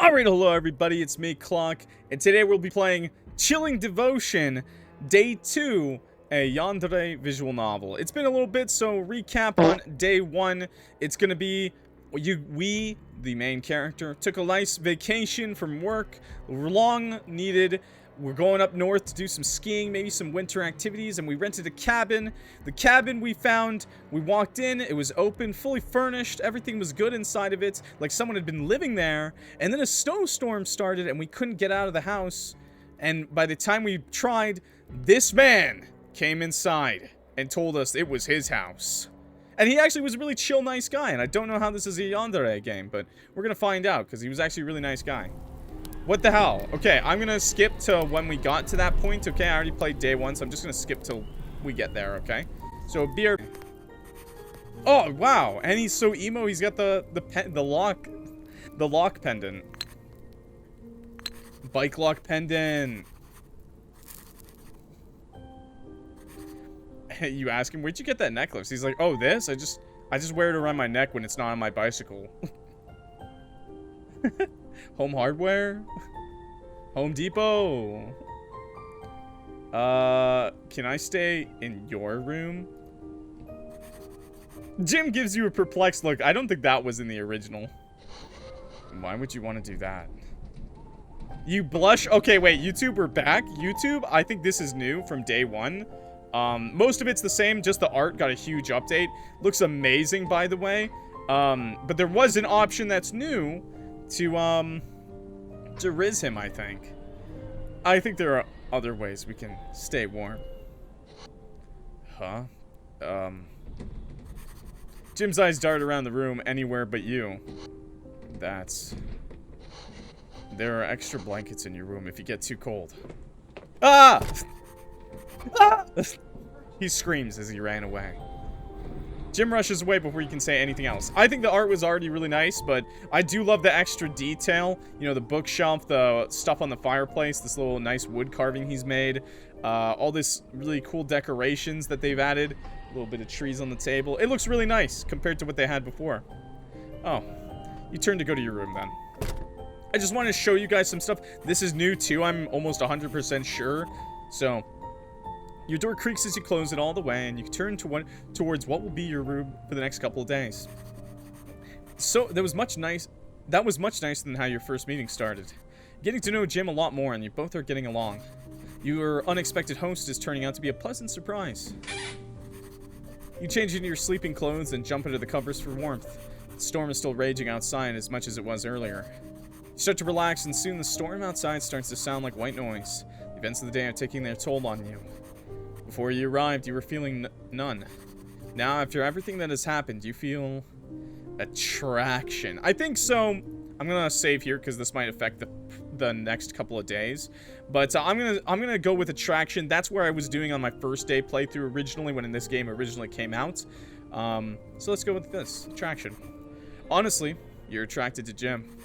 Alright, hello everybody, it's me, Clock, and today we'll be playing Chilling Devotion, Day 2, a Yandere visual novel. It's been a little bit, so recap on Day 1. It's gonna be, we, the main character, took a nice vacation from work, long needed. We're going up north to do some skiing, maybe some winter activities, and we rented a cabin. The cabin we found, we walked in, it was open, fully furnished, everything was good inside of it, like someone had been living there, and then a snowstorm started and we couldn't get out of the house, and by the time we tried, this man came inside and told us it was his house. And he actually was a really chill, nice guy, and I don't know how this is a Yandere game, but we're gonna find out, because he was actually a really nice guy. What the hell? Okay, I'm gonna skip to when we got to that point, okay? I already played day 1, so I'm just gonna skip till we get there, okay? So, beer... Oh, wow! And he's so emo, he's got the lock pendant. Bike lock pendant. You ask him, where'd you get that necklace? He's like, oh, this? I just wear it around my neck when it's not on my bicycle. Home Hardware? Home Depot? Can I stay in your room? Jim gives you a perplexed look. I don't think that was in the original. Why would you want to do that? You blush? Okay, wait, YouTube, we're back. YouTube, I think this is new from day 1. Most of it's the same, just the art got a huge update. Looks amazing, by the way. But there was an option that's new to riz him, I think. I think there are other ways we can stay warm. Huh? Jim's eyes dart around the room, anywhere but you. There are extra blankets in your room if you get too cold. Ah! Ah! He screams as he ran away. Jim rushes away before you can say anything else. I think the art was already really nice, but I do love the extra detail. You know, the bookshelf, the stuff on the fireplace, this little nice wood carving he's made. All this really cool decorations that they've added. A little bit of trees on the table. It looks really nice compared to what they had before. Oh, you turn to go to your room then. I just wanted to show you guys some stuff. This is new too, I'm almost 100% sure. So... your door creaks as you close it all the way, and you turn towards what will be your room for the next couple of days. So, that was much nicer than how your first meeting started. Getting to know Jim a lot more, and you both are getting along. Your unexpected host is turning out to be a pleasant surprise. You change into your sleeping clothes and jump into the covers for warmth. The storm is still raging outside as much as it was earlier. You start to relax, and soon the storm outside starts to sound like white noise. The events of the day are taking their toll on you. Before you arrived, you were feeling none. Now, after everything that has happened, you feel attraction. I think so. I'm gonna save here because this might affect the next couple of days. But I'm gonna go with attraction. That's where I was doing on my first day playthrough originally, when this game originally came out. So let's go with this attraction. Honestly, you're attracted to Jim.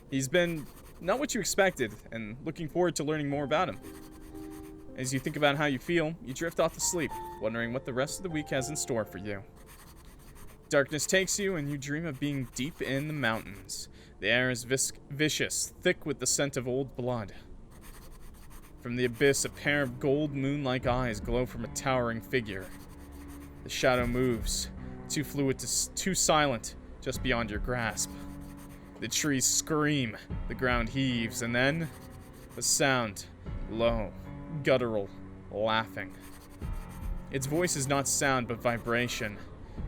He's been not what you expected, and looking forward to learning more about him. As you think about how you feel, you drift off to sleep, wondering what the rest of the week has in store for you. Darkness takes you, and you dream of being deep in the mountains. The air is vicious, thick with the scent of old blood. From the abyss, a pair of gold moon-like eyes glow from a towering figure. The shadow moves, too fluid, too silent, just beyond your grasp. The trees scream, the ground heaves, and then the sound, low, guttural, laughing. Its voice is not sound, but vibration.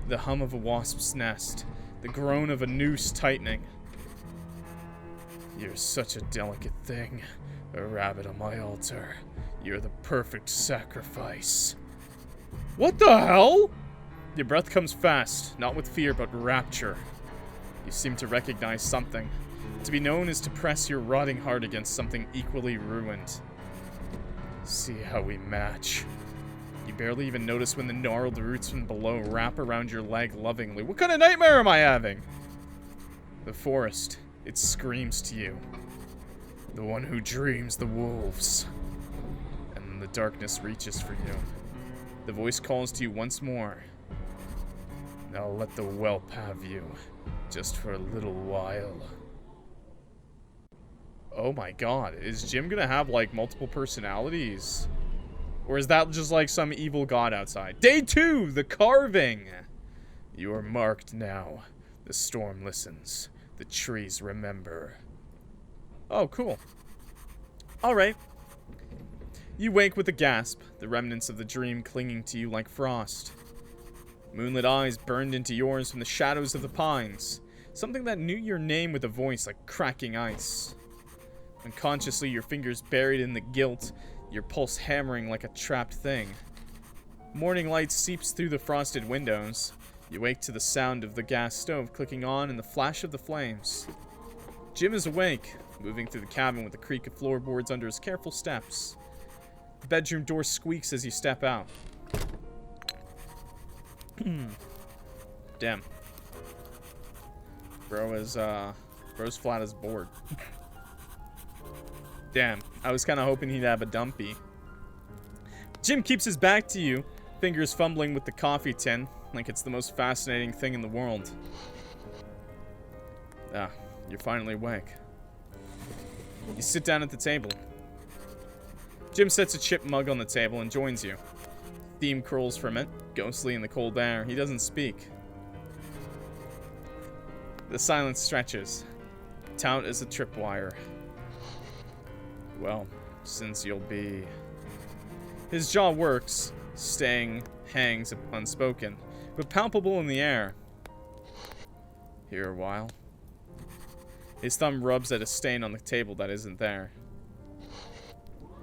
The hum of a wasp's nest. The groan of a noose tightening. You're such a delicate thing. A rabbit on my altar. You're the perfect sacrifice. What the hell? Your breath comes fast, not with fear, but rapture. You seem to recognize something. To be known is to press your rotting heart against something equally ruined. See how we match. You barely even notice when the gnarled roots from below wrap around your leg lovingly. What kind of nightmare am I having? The forest, it screams to you. The one who dreams the wolves. And the darkness reaches for you. The voice calls to you once more. Now let the whelp have you, just for a little while. Oh my god. Is Jim gonna have, like, multiple personalities? Or is that just, like, some evil god outside? Day 2! The carving! You are marked now. The storm listens. The trees remember. Oh, cool. Alright. You wake with a gasp, the remnants of the dream clinging to you like frost. Moonlit eyes burned into yours from the shadows of the pines. Something that knew your name with a voice like cracking ice. Unconsciously, your fingers buried in the guilt, your pulse hammering like a trapped thing. Morning light seeps through the frosted windows. You wake to the sound of the gas stove clicking on and the flash of the flames. Jim is awake, moving through the cabin with the creak of floorboards under his careful steps. The bedroom door squeaks as you step out. Damn. Bro's flat as board. Damn, I was kind of hoping he'd have a dumpy. Jim keeps his back to you, fingers fumbling with the coffee tin, like it's the most fascinating thing in the world. Ah, you're finally awake. You sit down at the table. Jim sets a chipped mug on the table and joins you. Steam curls from it, ghostly in the cold air. He doesn't speak. The silence stretches. Taut as a tripwire. Well, since you'll be... His jaw works, hangs unspoken, but palpable in the air. Here a while. His thumb rubs at a stain on the table that isn't there.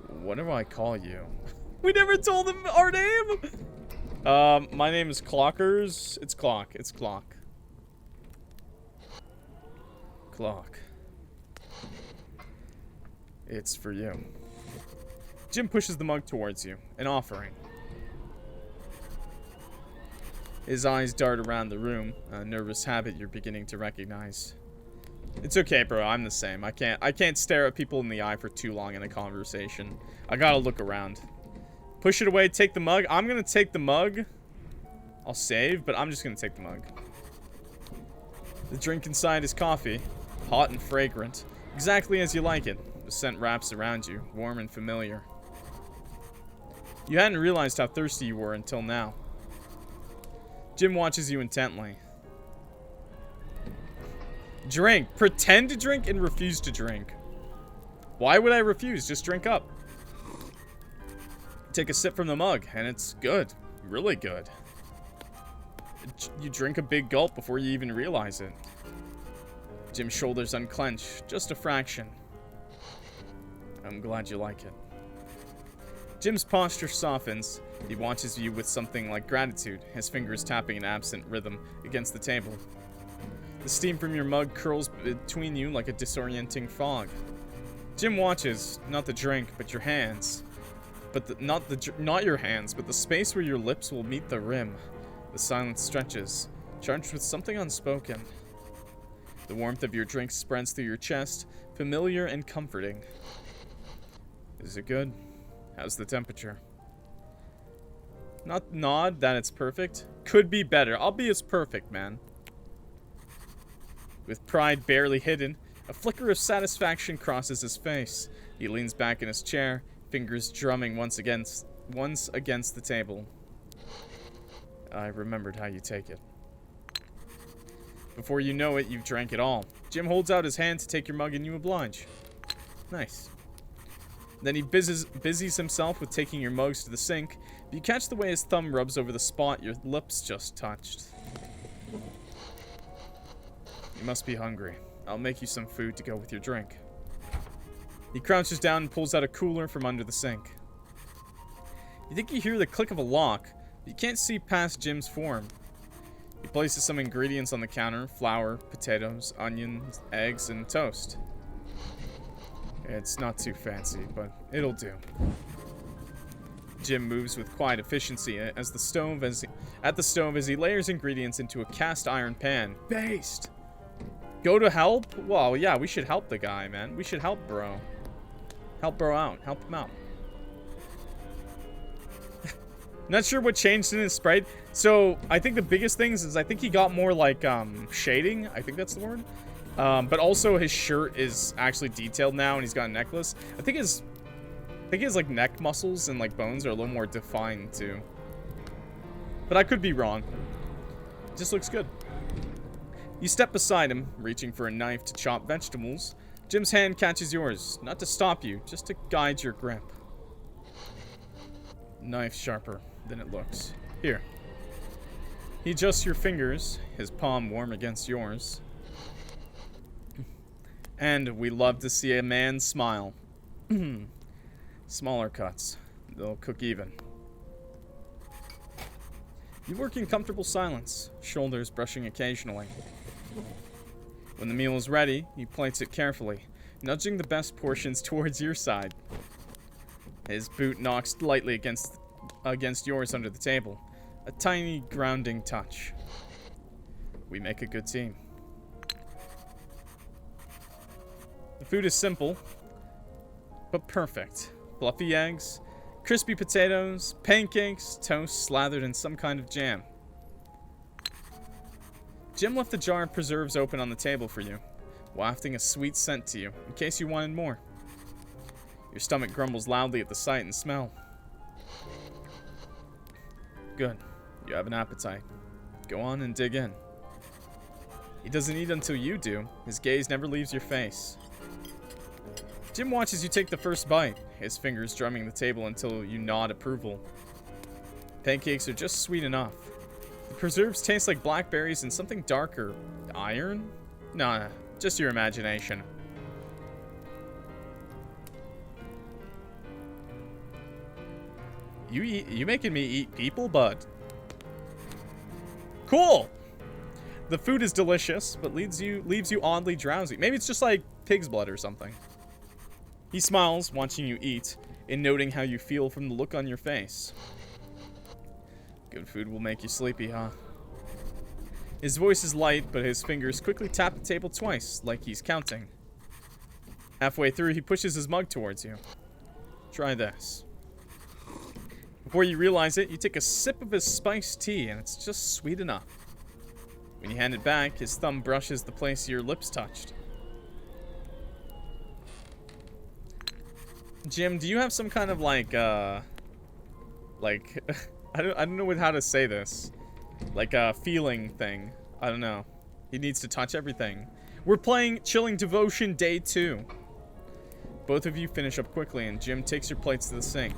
What do I call you? We never told him our name! My name is Clockers. It's Clock. It's Clock. Clock. It's for you. Jim pushes the mug towards you, an offering. His eyes dart around the room, a nervous habit you're beginning to recognize. It's okay, bro. I'm the same. I can't stare at people in the eye for too long in a conversation. I gotta look around. Push it away, take the mug. I'm gonna take the mug. I'll save, but I'm just gonna take the mug. The drink inside is coffee, hot and fragrant, exactly as you like it. The scent wraps around you, warm and familiar. You hadn't realized how thirsty you were until now. Jim watches you intently. Drink. Pretend to drink and refuse to drink. Why would I refuse? Just drink up. Take a sip from the mug, and it's good. Really good. You drink a big gulp before you even realize it. Jim's shoulders unclench, just a fraction. I'm glad you like it. Jim's posture softens. He watches you with something like gratitude, his fingers tapping an absent rhythm against the table. The steam from your mug curls between you like a disorienting fog. Jim watches, not the drink, but your hands. But not your hands, but the space where your lips will meet the rim. The silence stretches, charged with something unspoken. The warmth of your drink spreads through your chest, familiar and comforting. Is it good? How's the temperature? Not nod that it's perfect. Could be better. I'll be as perfect, man. With pride barely hidden, a flicker of satisfaction crosses his face. He leans back in his chair, fingers drumming once against the table. I remembered how you take it. Before you know it, you've drank it all. Jim holds out his hand to take your mug and you oblige. Nice. Then he busies himself with taking your mugs to the sink, but you catch the way his thumb rubs over the spot your lips just touched. You must be hungry. I'll make you some food to go with your drink. He crouches down and pulls out a cooler from under the sink. You think you hear the click of a lock, but you can't see past Jim's form. He places some ingredients on the counter: flour, potatoes, onions, eggs, and toast. It's not too fancy, but it'll do. Jim moves with quiet efficiency at the stove as he layers ingredients into a cast iron pan. Based! Go to help? Well, yeah, we should help the guy, man. We should help bro. Help bro out. Help him out. Not sure what changed in his sprite. So, I think the biggest things is I think he got more, like, shading. I think that's the word. But also his shirt is actually detailed now, and he's got a necklace. I think his like neck muscles and like bones are a little more defined too. But I could be wrong. It just looks good. You step beside him, reaching for a knife to chop vegetables. Jim's hand catches yours, not to stop you, just to guide your grip. Knife sharper than it looks. Here. He adjusts your fingers, his palm warm against yours. And we love to see a man smile. Smaller cuts. They'll cook even. You work in comfortable silence, shoulders brushing occasionally. When the meal is ready, he plates it carefully, nudging the best portions towards your side. His boot knocks lightly against yours under the table. A tiny grounding touch. We make a good team. The food is simple, but perfect. Fluffy eggs, crispy potatoes, pancakes, toast slathered in some kind of jam. Jim left the jar of preserves open on the table for you, wafting a sweet scent to you, in case you wanted more. Your stomach grumbles loudly at the sight and smell. Good. You have an appetite. Go on and dig in. He doesn't eat until you do. His gaze never leaves your face. Jim watches you take the first bite, his fingers drumming the table until you nod approval. Pancakes are just sweet enough. The preserves taste like blackberries and something darker. Iron? Nah, just your imagination. You making me eat people, bud? Cool! The food is delicious, but leaves you oddly drowsy. Maybe it's just like pig's blood or something. He smiles, watching you eat, and noting how you feel from the look on your face. Good food will make you sleepy, huh? His voice is light, but his fingers quickly tap the table twice, like he's counting. Halfway through, he pushes his mug towards you. Try this. Before you realize it, you take a sip of his spiced tea, and it's just sweet enough. When you hand it back, his thumb brushes the place your lips touched. Jim, do you have some kind of like I don't know how to say this. Like a feeling thing. I don't know. He needs to touch everything. We're playing Chilling Devotion Day 2. Both of you finish up quickly, and Jim takes your plates to the sink.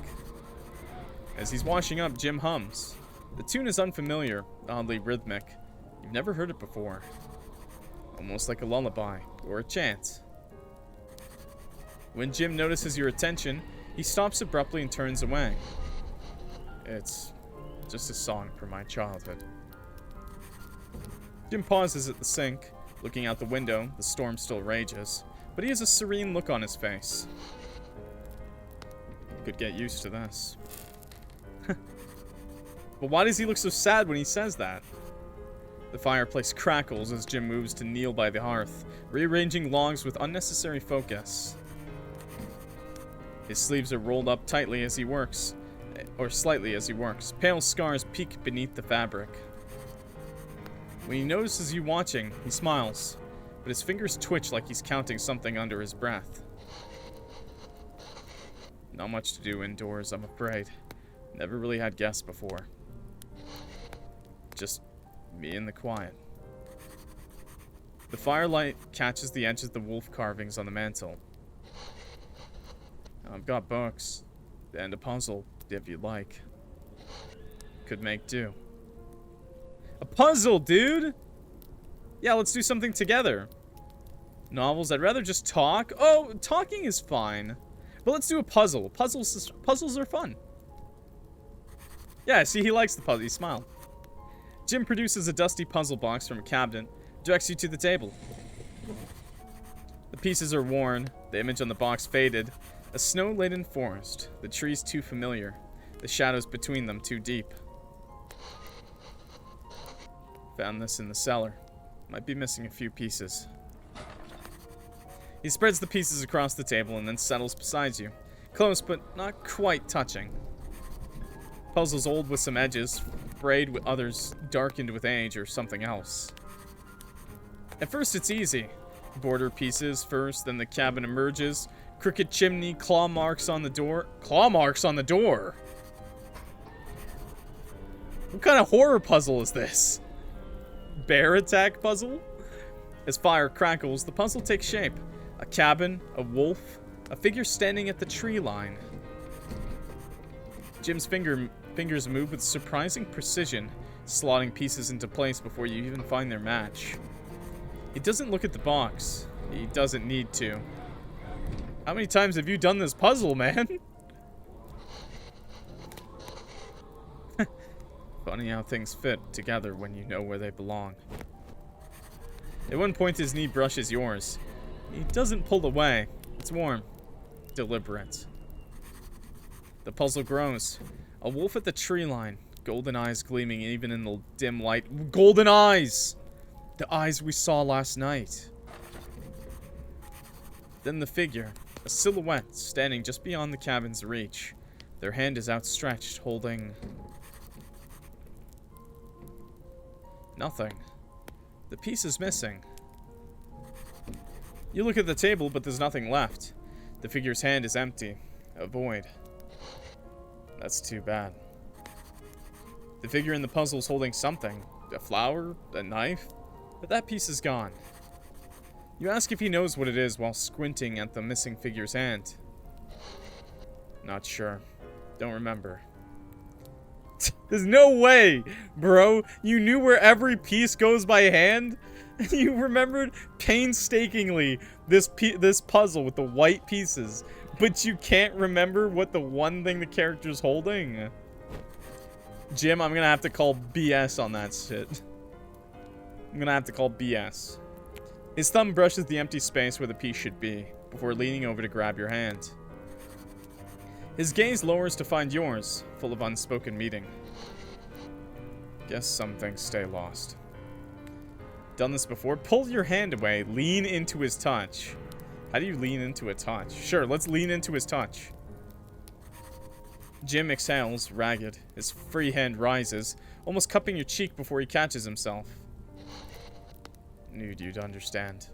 As he's washing up, Jim hums. The tune is unfamiliar, oddly rhythmic. You've never heard it before. Almost like a lullaby, or a chant. When Jim notices your attention, he stops abruptly and turns away. It's just a song from my childhood. Jim pauses at the sink, looking out the window. The storm still rages, but he has a serene look on his face. Could get used to this. But why does he look so sad when he says that? The fireplace crackles as Jim moves to kneel by the hearth, rearranging logs with unnecessary focus. His sleeves are rolled up tightly as he works, or slightly as he works. Pale scars peek beneath the fabric. When he notices you watching, he smiles, but his fingers twitch like he's counting something under his breath. Not much to do indoors, I'm afraid. Never really had guests before. Just me and the quiet. The firelight catches the edge of the wolf carvings on the mantel. I've got books, and a puzzle, if you'd like. Could make do. A puzzle, dude! Yeah, let's do something together. Novels, I'd rather just talk. Oh, talking is fine. But let's do a puzzle. Puzzles are fun. Yeah, see, he likes the puzzle. He smiled. Jim produces a dusty puzzle box from a cabinet, directs you to the table. The pieces are worn, the image on the box faded. A snow-laden forest, the trees too familiar, the shadows between them too deep. Found this in the cellar. Might be missing a few pieces. He spreads the pieces across the table and then settles beside you. Close, but not quite touching. Puzzle's old with some edges, frayed with others darkened with age or something else. At first it's easy. Border pieces first, then the cabin emerges. Crooked chimney, claw marks on the door. Claw marks on the door? What kind of horror puzzle is this? Bear attack puzzle? As fire crackles, the puzzle takes shape. A cabin, a wolf, a figure standing at the tree line. Jim's fingers move with surprising precision, slotting pieces into place before you even find their match. He doesn't look at the box. He doesn't need to. How many times have you done this puzzle, man? Funny how things fit together when you know where they belong. At one point, his knee brushes yours. He doesn't pull away. It's warm. Deliberate. The puzzle grows. A wolf at the tree line. Golden eyes gleaming even in the dim light. Golden eyes! The eyes we saw last night. Then the figure. A silhouette standing just beyond the cabin's reach. Their hand is outstretched, holding... nothing. The piece is missing. You look at the table, but there's nothing left. The figure's hand is empty. A void. That's too bad. The figure in the puzzle is holding something. A flower? A knife? But that piece is gone. You ask if he knows what it is while squinting at the missing figure's hand. Not sure. Don't remember. There's no way, bro. You knew where every piece goes by hand? You remembered painstakingly this puzzle with the white pieces, but you can't remember what the one thing the character's holding? Jim, I'm gonna have to call BS on that shit. I'm gonna have to call BS. His thumb brushes the empty space where the piece should be, before leaning over to grab your hand. His gaze lowers to find yours, full of unspoken meaning. Guess some things stay lost. Done this before? Pull your hand away, lean into his touch. How do you lean into a touch? Sure, let's lean into his touch. Jim exhales, ragged. His free hand rises, almost cupping your cheek before he catches himself. Knew you'd understand.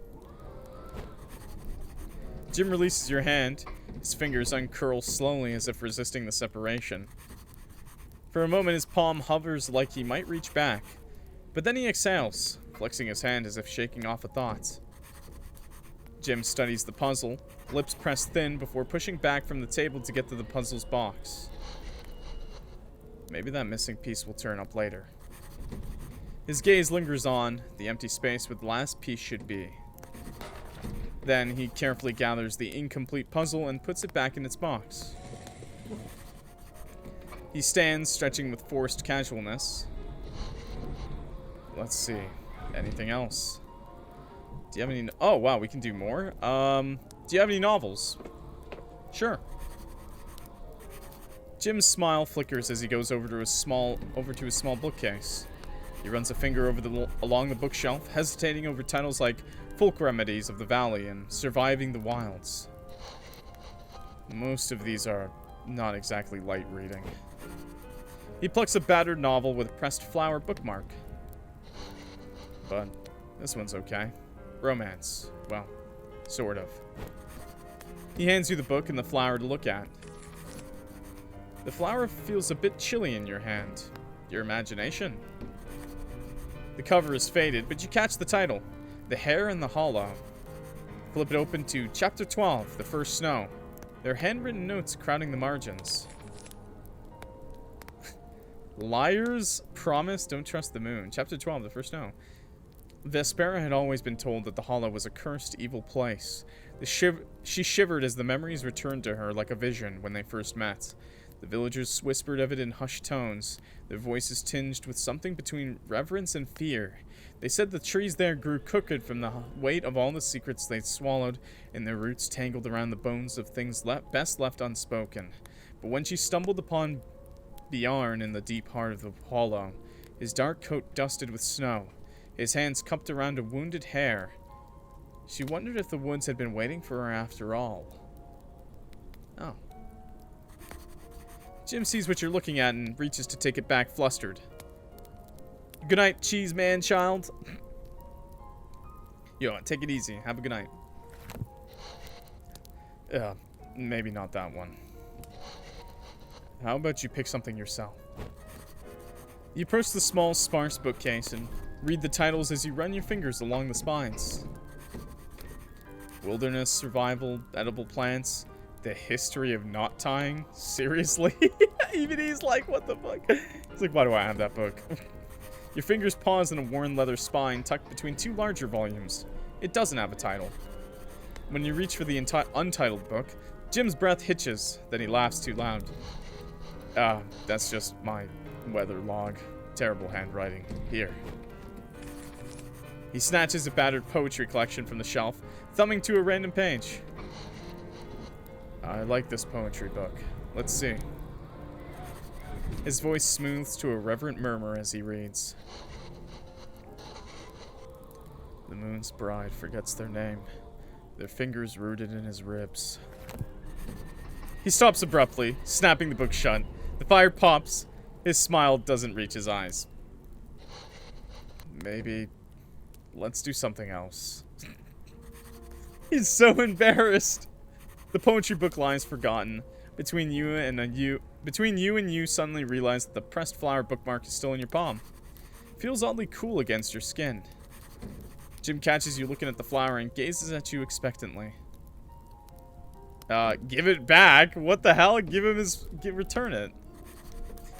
Jim releases your hand. His fingers uncurl slowly as if resisting the separation. For a moment, his palm hovers like he might reach back. But then he exhales, flexing his hand as if shaking off a thought. Jim studies the puzzle, lips pressed thin before pushing back from the table to get to the puzzle's box. Maybe that missing piece will turn up later. His gaze lingers on the empty space where the last piece should be. Then he carefully gathers the incomplete puzzle and puts it back in its box. He stands, stretching with forced casualness. Let's see. Anything else? Do you have any... oh, wow, we can do more. Do you have any novels? Sure. Jim's smile flickers as he goes over to his small bookcase. He runs a finger along the bookshelf, hesitating over titles like Folk Remedies of the Valley and Surviving the Wilds. Most of these are not exactly light reading. He plucks a battered novel with a pressed flower bookmark. But this one's okay. Romance. Well, sort of. He hands you the book and the flower to look at. The flower feels a bit chilly in your hand. Your imagination? The cover is faded, but you catch the title. The Hare in the Hollow. Flip it open to Chapter 12, The First Snow. There are handwritten notes crowding the margins. Liars promise, don't trust the moon. Chapter 12, The First Snow. Vespera had always been told that the Hollow was a cursed, evil place. She shivered as the memories returned to her like a vision when they first met. The villagers whispered of it in hushed tones, their voices tinged with something between reverence and fear. They said the trees there grew crooked from the weight of all the secrets they'd swallowed, and their roots tangled around the bones of things best left unspoken. But when she stumbled upon Bjarn in the deep heart of the hollow, his dark coat dusted with snow, his hands cupped around a wounded hare, she wondered if the woods had been waiting for her after all. Oh. Jim sees what you're looking at and reaches to take it back, flustered. Good night, cheese man child. Yo, take it easy. Have a good night. Maybe not that one. How about you pick something yourself? You approach the small, sparse bookcase and read the titles as you run your fingers along the spines. Wilderness, survival, edible plants, the history of knot tying. Seriously? Even he's like, what the fuck? He's like, why do I have that book? Your fingers pause in a worn leather spine tucked between two larger volumes. It doesn't have a title. When you reach for the untitled book, Jim's breath hitches, then he laughs too loud. That's just my weather log. Terrible handwriting. Here. He snatches a battered poetry collection from the shelf, thumbing to a random page. I like this poetry book. Let's see. His voice smooths to a reverent murmur as he reads. The moon's bride forgets their name, their fingers rooted in his ribs. He stops abruptly, snapping the book shut. The fire pops. His smile doesn't reach his eyes. Maybe let's do something else. He's so embarrassed. The poetry book lies forgotten. Between you and you suddenly realize that the pressed flower bookmark is still in your palm. Feels oddly cool against your skin. Jim catches you looking at the flower and gazes at you expectantly. Give it back? What the hell? Return it.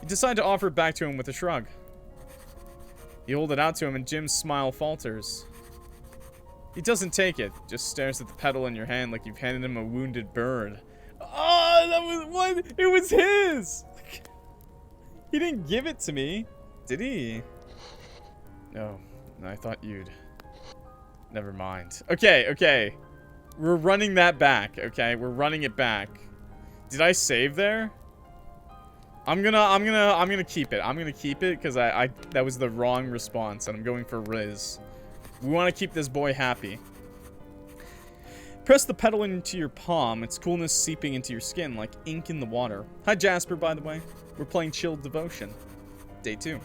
You decide to offer it back to him with a shrug. You hold it out to him and Jim's smile falters. He doesn't take it, just stares at the petal in your hand like you've handed him a wounded bird. Oh, that was what? It was his! He didn't give it to me, did he? No, I thought you'd. Never mind. Okay. We're running that back, okay? We're running it back. Did I save there? I'm gonna keep it. I'm gonna keep it because that was the wrong response and I'm going for Riz. We want to keep this boy happy. Press the petal into your palm, its coolness seeping into your skin like ink in the water. Hi Jasper, by the way. We're playing Chilled Devotion. Day 2.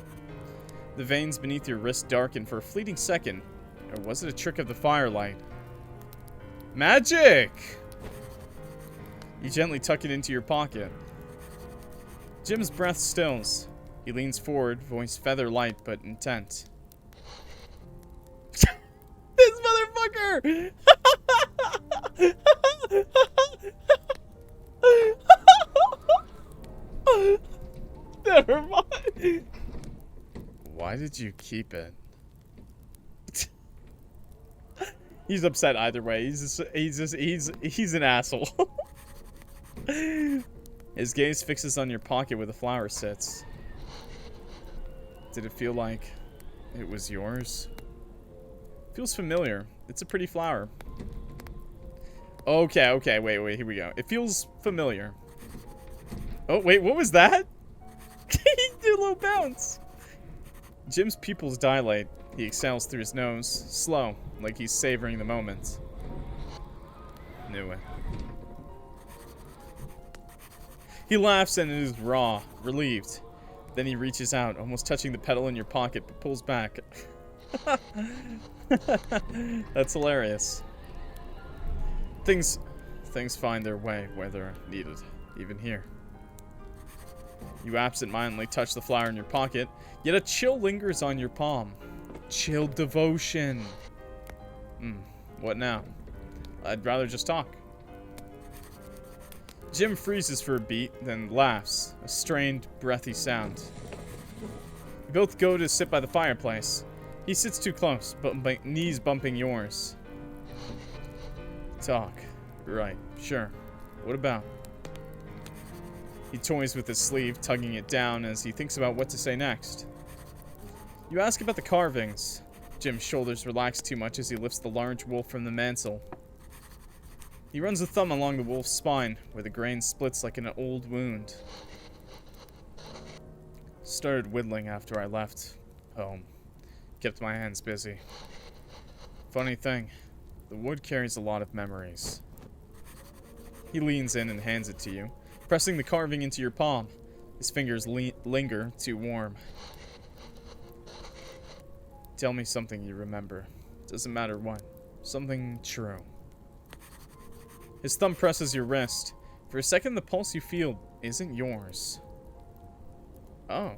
The veins beneath your wrist darken for a fleeting second. Or was it a trick of the firelight? Magic! You gently tuck it into your pocket. Jim's breath stills. He leans forward, voice feather light but intent. This motherfucker! Never mind. Why did you keep it? He's upset either way. He's an asshole. His gaze fixes on your pocket where the flower sits. Did it feel like it was yours? Feels familiar. It's a pretty flower. Okay, wait, here we go. It feels familiar. Oh, wait, what was that? He did a little bounce. Jim's pupils dilate. He exhales through his nose, slow, like he's savoring the moment. Knew it. He laughs and it is raw, relieved. Then he reaches out, almost touching the petal in your pocket, but pulls back. That's hilarious. Things find their way where they're needed, even here. You absent-mindedly touch the flower in your pocket, yet a chill lingers on your palm. Chilled devotion. What now? I'd rather just talk. Jim freezes for a beat, then laughs, a strained, breathy sound. You both go to sit by the fireplace. He sits too close, but knees bumping yours. Talk. Right, sure. What about? He toys with his sleeve, tugging it down as he thinks about what to say next. You ask about the carvings. Jim's shoulders relax too much as he lifts the large wolf from the mantle. He runs a thumb along the wolf's spine, where the grain splits like an old wound. Started whittling after I left home. Kept my hands busy. Funny thing, the wood carries a lot of memories. He leans in and hands it to you, pressing the carving into your palm. His fingers linger, too warm. Tell me something you remember. Doesn't matter what. Something true. His thumb presses your wrist. For a second, the pulse you feel isn't yours. Oh. I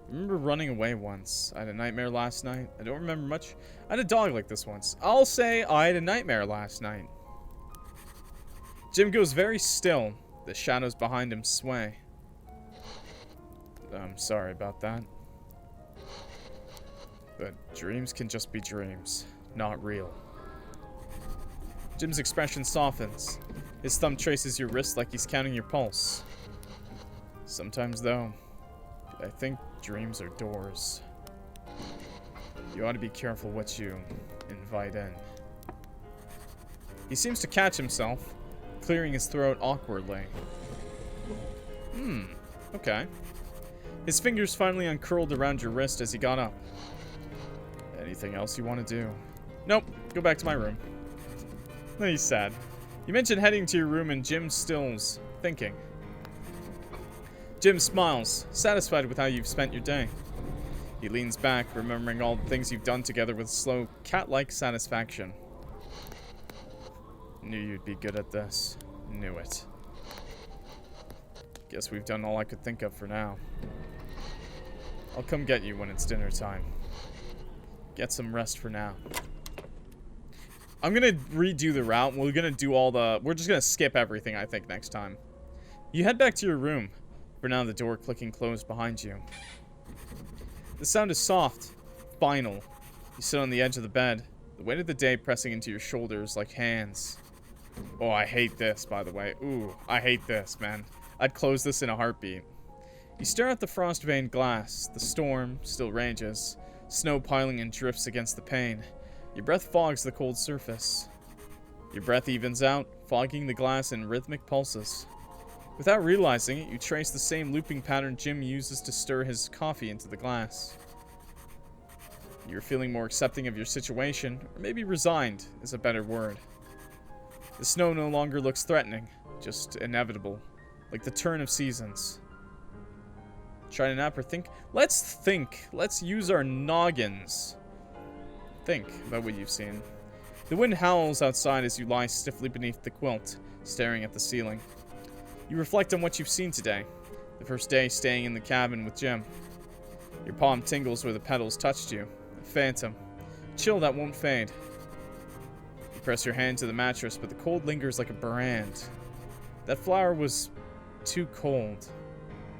remember running away once. I had a nightmare last night. I don't remember much. I had a dog like this once. I'll say I had a nightmare last night. Jim goes very still. The shadows behind him sway. I'm sorry about that. But dreams can just be dreams, not real. Jim's expression softens. His thumb traces your wrist like he's counting your pulse. Sometimes, though, I think dreams are doors. You ought to be careful what you invite in. He seems to catch himself, clearing his throat awkwardly. Okay. His fingers finally uncurled around your wrist as he got up. Anything else you want to do? Nope. Go back to my room. He's sad. You mentioned heading to your room and Jim still's thinking. Jim smiles, satisfied with how you've spent your day. He leans back, remembering all the things you've done together with slow, cat-like satisfaction. Knew you'd be good at this. Knew it. Guess we've done all I could think of for now. I'll come get you when it's dinner time. Get some rest for now. I'm gonna redo the route. We're gonna do all the... We're just gonna skip everything, I think, next time. You head back to your room. For now, the door clicking closed behind you. The sound is soft, final. You sit on the edge of the bed, the weight of the day pressing into your shoulders like hands. Oh, I hate this, by the way. Ooh, I hate this, man. I'd close this in a heartbeat. You stare at the frost-veined glass. The storm still rages. Snow piling in drifts against the pane. Your breath fogs the cold surface. Your breath evens out, fogging the glass in rhythmic pulses. Without realizing it, you trace the same looping pattern Jim uses to stir his coffee into the glass. You're feeling more accepting of your situation, or maybe resigned is a better word. The snow no longer looks threatening, just inevitable, like the turn of seasons. Try to nap or think? Let's think. Let's use our noggins. Think about what you've seen. The wind howls outside as you lie stiffly beneath the quilt, staring at the ceiling. You reflect on what you've seen today. The first day staying in the cabin with Jim. Your palm tingles where the petals touched you. A phantom. Chill that won't fade. You press your hand to the mattress, but the cold lingers like a brand. That flower was too cold.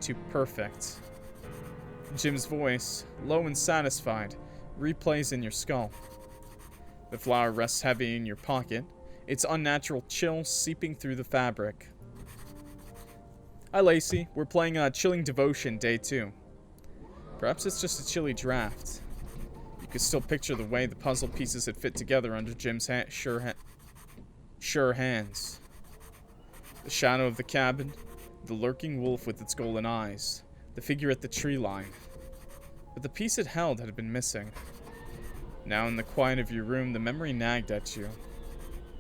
Too perfect. Jim's voice, low and satisfied, replays in your skull. The flower rests heavy in your pocket, its unnatural chill seeping through the fabric. Hi, Lacey. We're playing Chilling Devotion, Day 2. Perhaps it's just a chilly draft. You could still picture the way the puzzle pieces had fit together under Jim's sure hands. The shadow of the cabin, the lurking wolf with its golden eyes, the figure at the tree line. But the piece it held had been missing. Now in the quiet of your room, the memory nagged at you.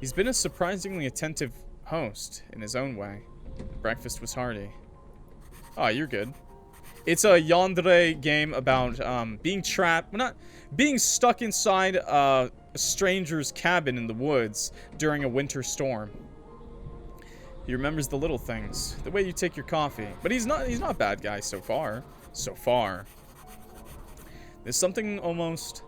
He's been a surprisingly attentive host, in his own way. Breakfast was hearty. Oh, you're good. It's a Yandere game about being trapped, well, not being stuck inside a stranger's cabin in the woods during a winter storm. He remembers the little things, the way you take your coffee, but he's not a bad guy so far. So far. There's something almost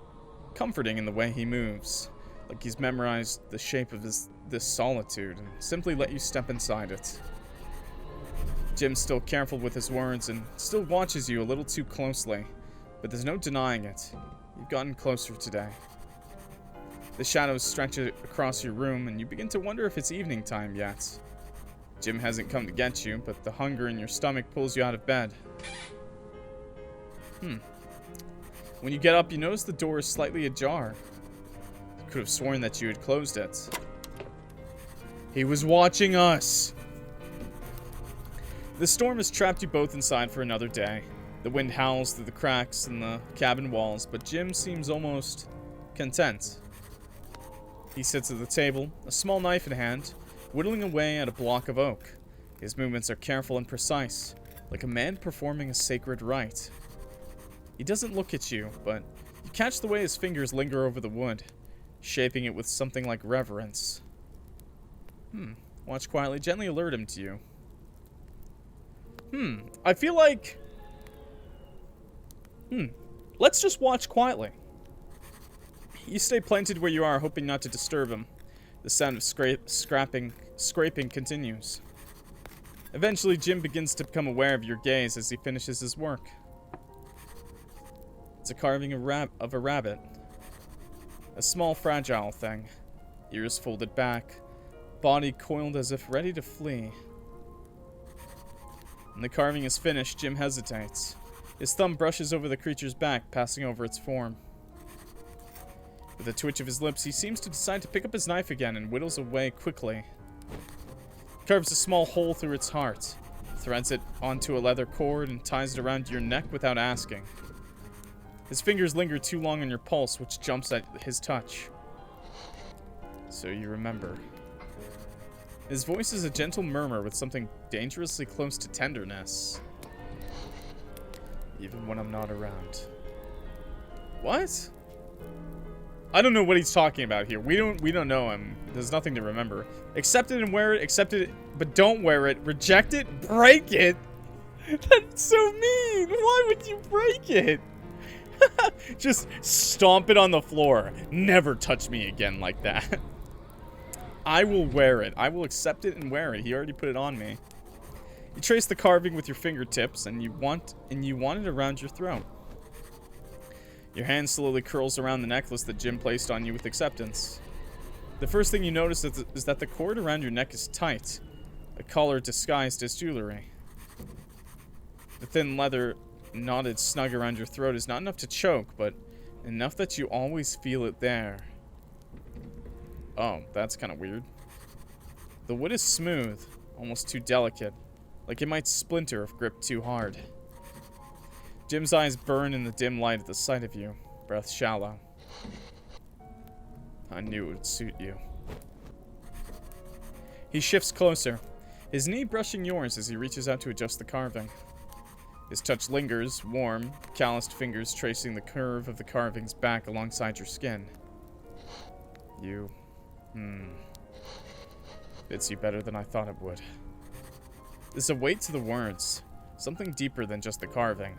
comforting in the way he moves, like he's memorized the shape of this solitude and simply let you step inside it. Jim's still careful with his words and still watches you a little too closely, but there's no denying it. You've gotten closer today. The shadows stretch across your room and you begin to wonder if it's evening time yet. Jim hasn't come to get you, but the hunger in your stomach pulls you out of bed. When you get up, you notice the door is slightly ajar. You could have sworn that you had closed it. He was watching us! The storm has trapped you both inside for another day. The wind howls through the cracks in the cabin walls, but Jim seems almost content. He sits at the table, a small knife in hand, whittling away at a block of oak. His movements are careful and precise, like a man performing a sacred rite. He doesn't look at you, but you catch the way his fingers linger over the wood. shaping it with something like reverence. Watch quietly, gently alert him to you. I feel like... Let's just watch quietly. You stay planted where you are, hoping not to disturb him. The sound of scraping continues. Eventually, Jim begins to become aware of your gaze as he finishes his work. It's a carving of a rabbit. A small, fragile thing. Ears folded back. Body coiled as if ready to flee. When the carving is finished, Jim hesitates. His thumb brushes over the creature's back, passing over its form. With a twitch of his lips, he seems to decide to pick up his knife again and whittles away quickly. He carves a small hole through its heart, threads it onto a leather cord, and ties it around your neck without asking. His fingers linger too long on your pulse, which jumps at his touch. So you remember. His voice is a gentle murmur with something dangerously close to tenderness. Even when I'm not around. What? I don't know what he's talking about here. We don't know him. There's nothing to remember. Accept it and wear it. Accept it, but don't wear it. Reject it. Break it. That's so mean. Why would you break it? Just stomp it on the floor. Never touch me again like that. I will wear it. I will accept it and wear it. He already put it on me. You trace the carving with your fingertips, and you want it around your throat. Your hand slowly curls around the necklace that Jim placed on you with acceptance. The first thing you notice is that the cord around your neck is tight, a collar disguised as jewelry. The thin leather knotted snug around your throat is not enough to choke, but enough that you always feel it there. Oh, that's kind of weird. The wood is smooth, almost too delicate, like it might splinter if gripped too hard. Jim's eyes burn in the dim light at the sight of you, breath shallow. I knew it would suit you. He shifts closer, his knee brushing yours as he reaches out to adjust the carving. His touch lingers, warm, calloused fingers tracing the curve of the carvings back alongside your skin. You... fits you better than I thought it would. There's a weight to the words, something deeper than just the carving.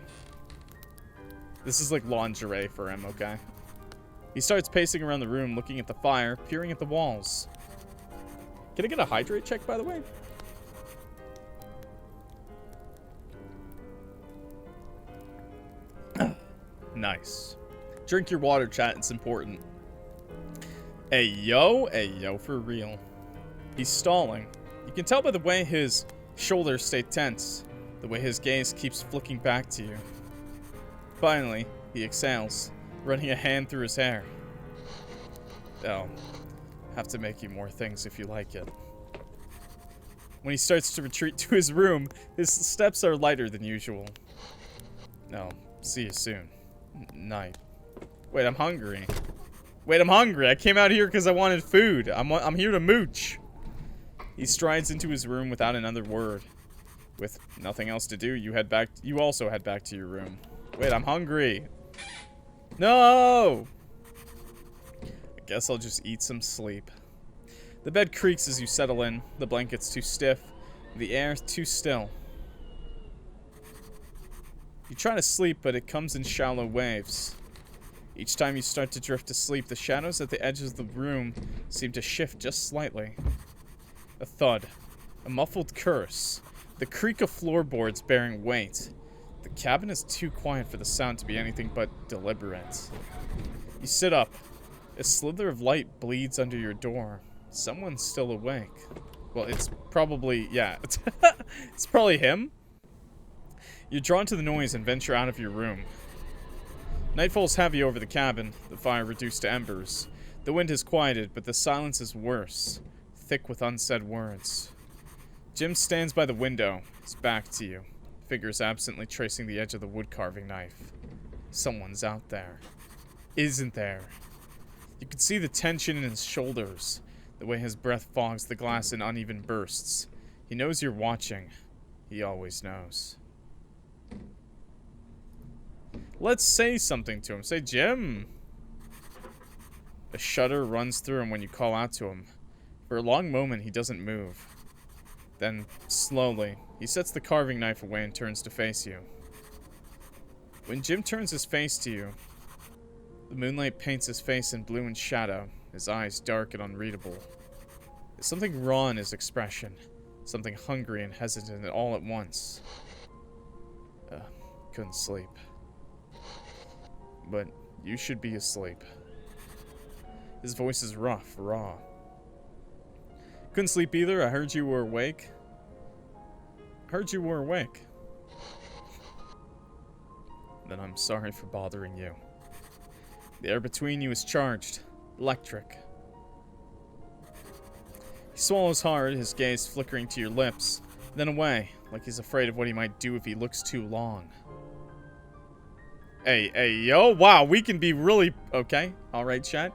This is like lingerie for him, okay? He starts pacing around the room, looking at the fire, peering at the walls. Can I get a hydrate check, by the way? Nice. Drink your water, chat. It's important. Ayo for real. He's stalling. You can tell by the way his shoulders stay tense, the way his gaze keeps flicking back to you. Finally, he exhales, running a hand through his hair. Oh, have to make you more things if you like it. When he starts to retreat to his room, his steps are lighter than usual. No, see you soon. Night. Wait, I'm hungry. I came out here because I wanted food. I'm here to mooch. He strides into his room without another word. With nothing else to do, you also head back to your room. Wait, I'm hungry. No! I guess I'll just eat some sleep. The bed creaks as you settle in. The blanket's too stiff. The air too still. You try to sleep, but it comes in shallow waves. Each time you start to drift to sleep, the shadows at the edges of the room seem to shift just slightly. A thud. A muffled curse. The creak of floorboards bearing weight. The cabin is too quiet for the sound to be anything but deliberate. You sit up. A slither of light bleeds under your door. Someone's still awake. Well, it's probably... yeah. It's probably him. You're drawn to the noise and venture out of your room. Night falls heavy over the cabin, the fire reduced to embers. The wind has quieted, but the silence is worse, thick with unsaid words. Jim stands by the window, his back to you, fingers absently tracing the edge of the wood-carving knife. Someone's out there. Isn't there? You can see the tension in his shoulders, the way his breath fogs the glass in uneven bursts. He knows you're watching. He always knows. Let's say something to him. Say, Jim. A shudder runs through him when you call out to him. For a long moment, he doesn't move. Then, slowly, he sets the carving knife away and turns to face you. When Jim turns his face to you, the moonlight paints his face in blue and shadow, his eyes dark and unreadable. There's something raw in his expression, something hungry and hesitant all at once. Couldn't sleep. But you should be asleep. His voice is rough, raw. Couldn't sleep either. I heard you were awake. Then I'm sorry for bothering you. The air between you is charged. Electric. He swallows hard, his gaze flickering to your lips, then away, like he's afraid of what he might do if he looks too long. Hey, yo, wow, we can be really... Okay, alright, chat.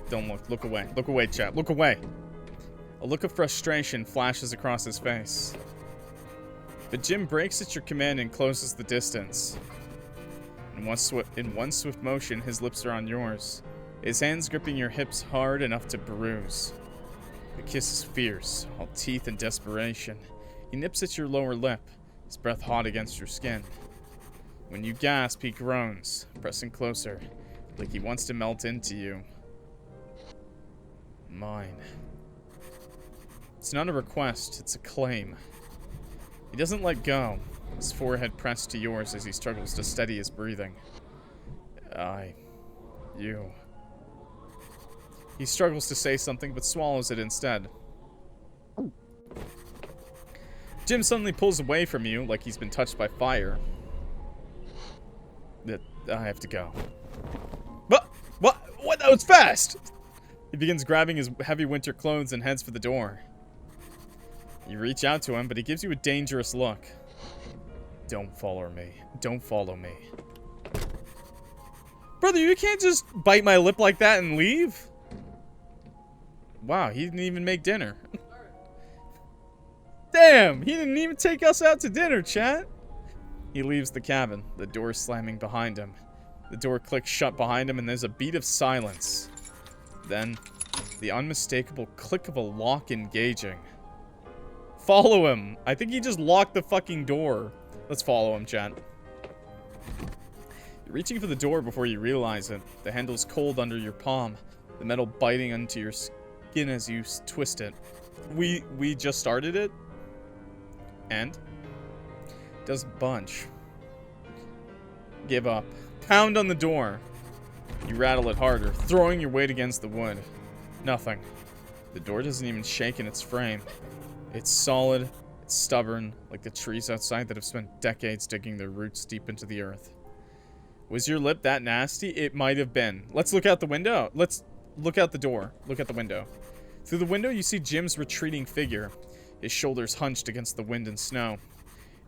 Don't look away. Look away, chat. Look away. A look of frustration flashes across his face. But Jim breaks at your command and closes the distance. In one swift motion, his lips are on yours. His hands gripping your hips hard enough to bruise. The kiss is fierce, all teeth and desperation. He nips at your lower lip, his breath hot against your skin. When you gasp, he groans, pressing closer, like he wants to melt into you. Mine. It's not a request, it's a claim. He doesn't let go, his forehead pressed to yours as he struggles to steady his breathing. You. He struggles to say something, but swallows it instead. Jim suddenly pulls away from you, like he's been touched by fire. I have to go. What? That was fast! He begins grabbing his heavy winter clothes and heads for the door. You reach out to him, but he gives you a dangerous look. Don't follow me. Don't follow me. Brother, you can't just bite my lip like that and leave. Wow, he didn't even make dinner. Damn, he didn't even take us out to dinner, chat. He leaves the cabin, the door slamming behind him. The door clicks shut behind him and there's a beat of silence. Then, the unmistakable click of a lock engaging. Follow him. I think he just locked the fucking door. Let's follow him, chat. You're reaching for the door before you realize it. The handle's cold under your palm, the metal biting into your skin as you twist it. We just started it? And? Doesn't budge. Give up. Pound on the door. You rattle it harder, throwing your weight against the wood. Nothing. The door doesn't even shake in its frame. It's solid, it's stubborn, like the trees outside that have spent decades digging their roots deep into the earth. Was your lip that nasty? It might have been. Let's look out the window. Let's look out the door. Look out the window. Through the window, you see Jim's retreating figure, his shoulders hunched against the wind and snow.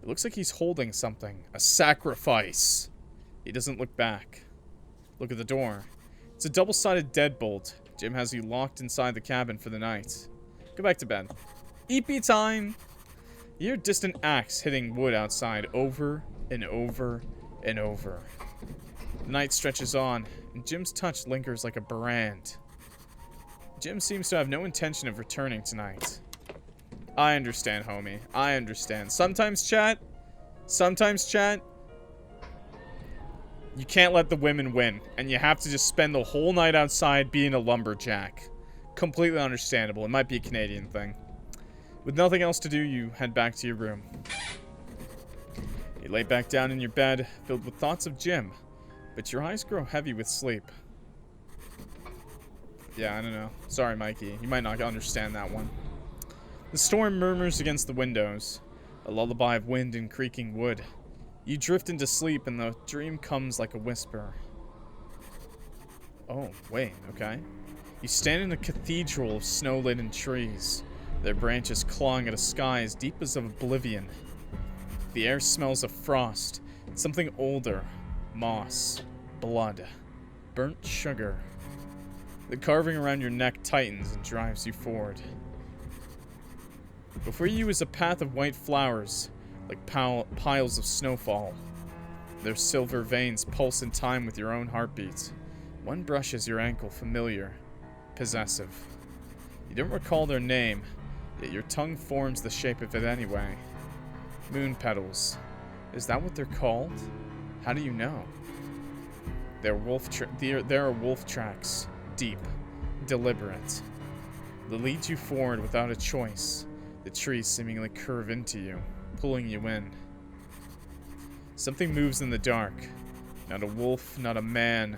It looks like he's holding something. A sacrifice. He doesn't look back. Look at the door. It's a double-sided deadbolt. Jim has you locked inside the cabin for the night. Go back to bed. EP time! You hear distant axe hitting wood outside over and over and over. The night stretches on, and Jim's touch lingers like a brand. Jim seems to have no intention of returning tonight. I understand, homie. I understand. Sometimes, chat, you can't let the women win, and you have to just spend the whole night outside being a lumberjack. Completely understandable. It might be a Canadian thing. With nothing else to do, you head back to your room. You lay back down in your bed, filled with thoughts of Jim, but your eyes grow heavy with sleep. Yeah, I don't know. Sorry, Mikey. You might not understand that one. The storm murmurs against the windows, a lullaby of wind and creaking wood. You drift into sleep, and the dream comes like a whisper. Oh, wait, okay. You stand in a cathedral of snow-laden trees, their branches clawing at a sky as deep as of oblivion. The air smells of frost, something older, moss, blood, burnt sugar. The carving around your neck tightens and drives you forward. Before you is a path of white flowers, like piles of snowfall. Their silver veins pulse in time with your own heartbeat. One brushes your ankle, familiar, possessive. You don't recall their name, yet your tongue forms the shape of it anyway. Moon petals. Is that what they're called? How do you know? There are wolf tracks, deep, deliberate. They lead you forward without a choice. The trees seemingly curve into you, pulling you in. Something moves in the dark. Not a wolf, not a man.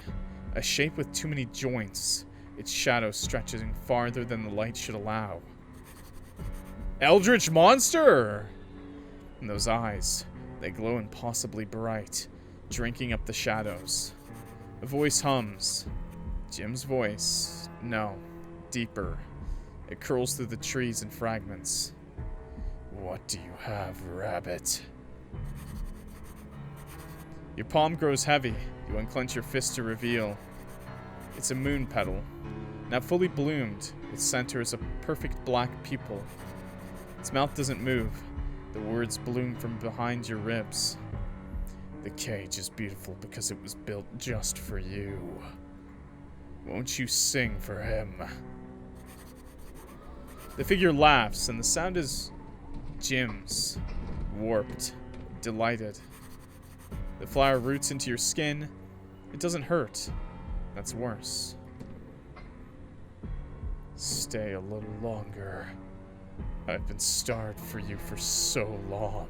A shape with too many joints. Its shadow stretching farther than the light should allow. Eldritch monster! And those eyes, they glow impossibly bright, drinking up the shadows. A voice hums. Jim's voice. No, deeper. It curls through the trees in fragments. What do you have, rabbit? Your palm grows heavy. You unclench your fist to reveal. It's a moon petal. Not fully bloomed, its center is a perfect black pupil. Its mouth doesn't move. The words bloom from behind your ribs. The cage is beautiful because it was built just for you. Won't you sing for him? The figure laughs, and the sound is Jim's. Warped. Delighted. The flower roots into your skin. It doesn't hurt. That's worse. Stay a little longer. I've been starved for you for so long.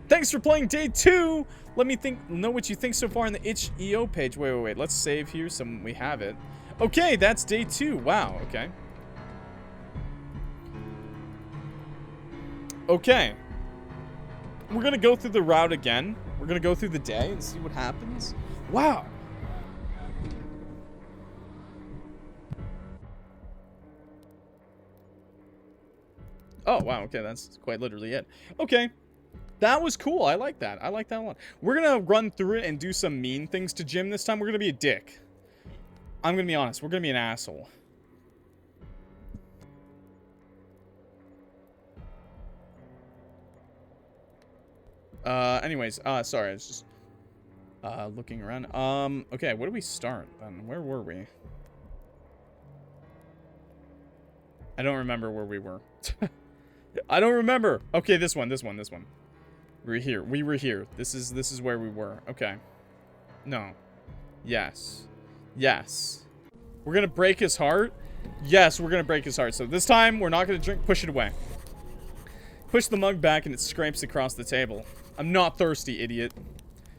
Thanks for playing day 2! Let me know what you think so far on the itch.io page. Wait. Let's save here so we have it. Okay, that's day 2. Wow, okay. Okay. We're gonna go through the route again. We're gonna go through the day and see what happens. Wow. Oh, wow, okay, that's quite literally it. Okay. That was cool. I like that. I like that a lot. We're gonna run through it and do some mean things to Jim this time. We're gonna be a dick. I'm gonna be honest. We're gonna be an asshole. Anyways, sorry, I was just looking around. Okay, where do we start then? Where were we? I don't remember where we were. I don't remember. Okay, this one. We were here. This is where we were. Okay. No. Yes. Yes. We're gonna break his heart. Yes, we're gonna break his heart. So this time, we're not gonna drink. Push it away. Push the mug back and it scrapes across the table. I'm not thirsty, idiot.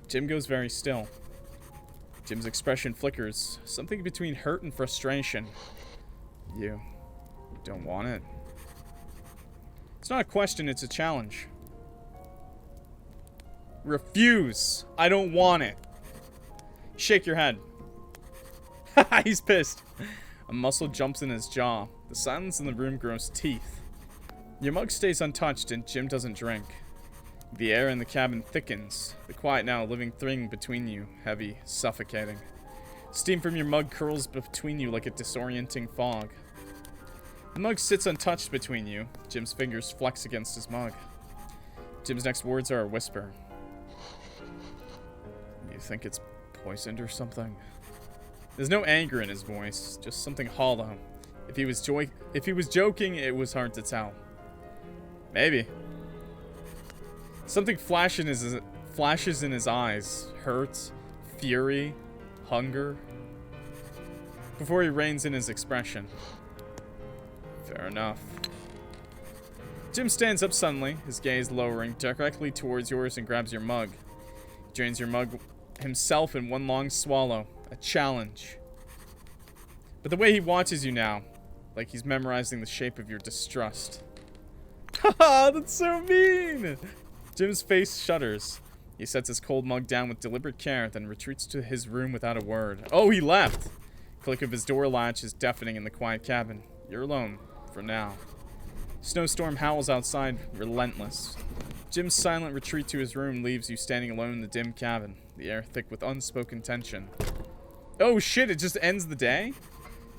Jim goes very still. Jim's expression flickers. Something between hurt and frustration. You don't want it. It's not a question, it's a challenge. Refuse. I don't want it. Shake your head. He's pissed. A muscle jumps in his jaw. The silence in the room grows teeth. Your mug stays untouched and Jim doesn't drink. The air in the cabin thickens. The quiet now a living thing between you, heavy, suffocating. Steam from your mug curls between you like a disorienting fog. The mug sits untouched between you. Jim's fingers flex against his mug. Jim's next words are a whisper. You think it's poisoned or something? There's no anger in his voice, just something hollow. If he was joking, it was hard to tell. Maybe. Something flashes in his eyes. Hurt, fury, hunger. Before he reins in his expression. Fair enough. Jim stands up suddenly, his gaze lowering directly towards yours and grabs your mug. He drains your mug himself in one long swallow. A challenge. But the way he watches you now, like he's memorizing the shape of your distrust. Haha, that's so mean! Jim's face shudders. He sets his cold mug down with deliberate care, then retreats to his room without a word. Oh, he left! Click of his door latch is deafening in the quiet cabin. You're alone, for now. Snowstorm howls outside, relentless. Jim's silent retreat to his room leaves you standing alone in the dim cabin, the air thick with unspoken tension. Oh shit, it just ends the day?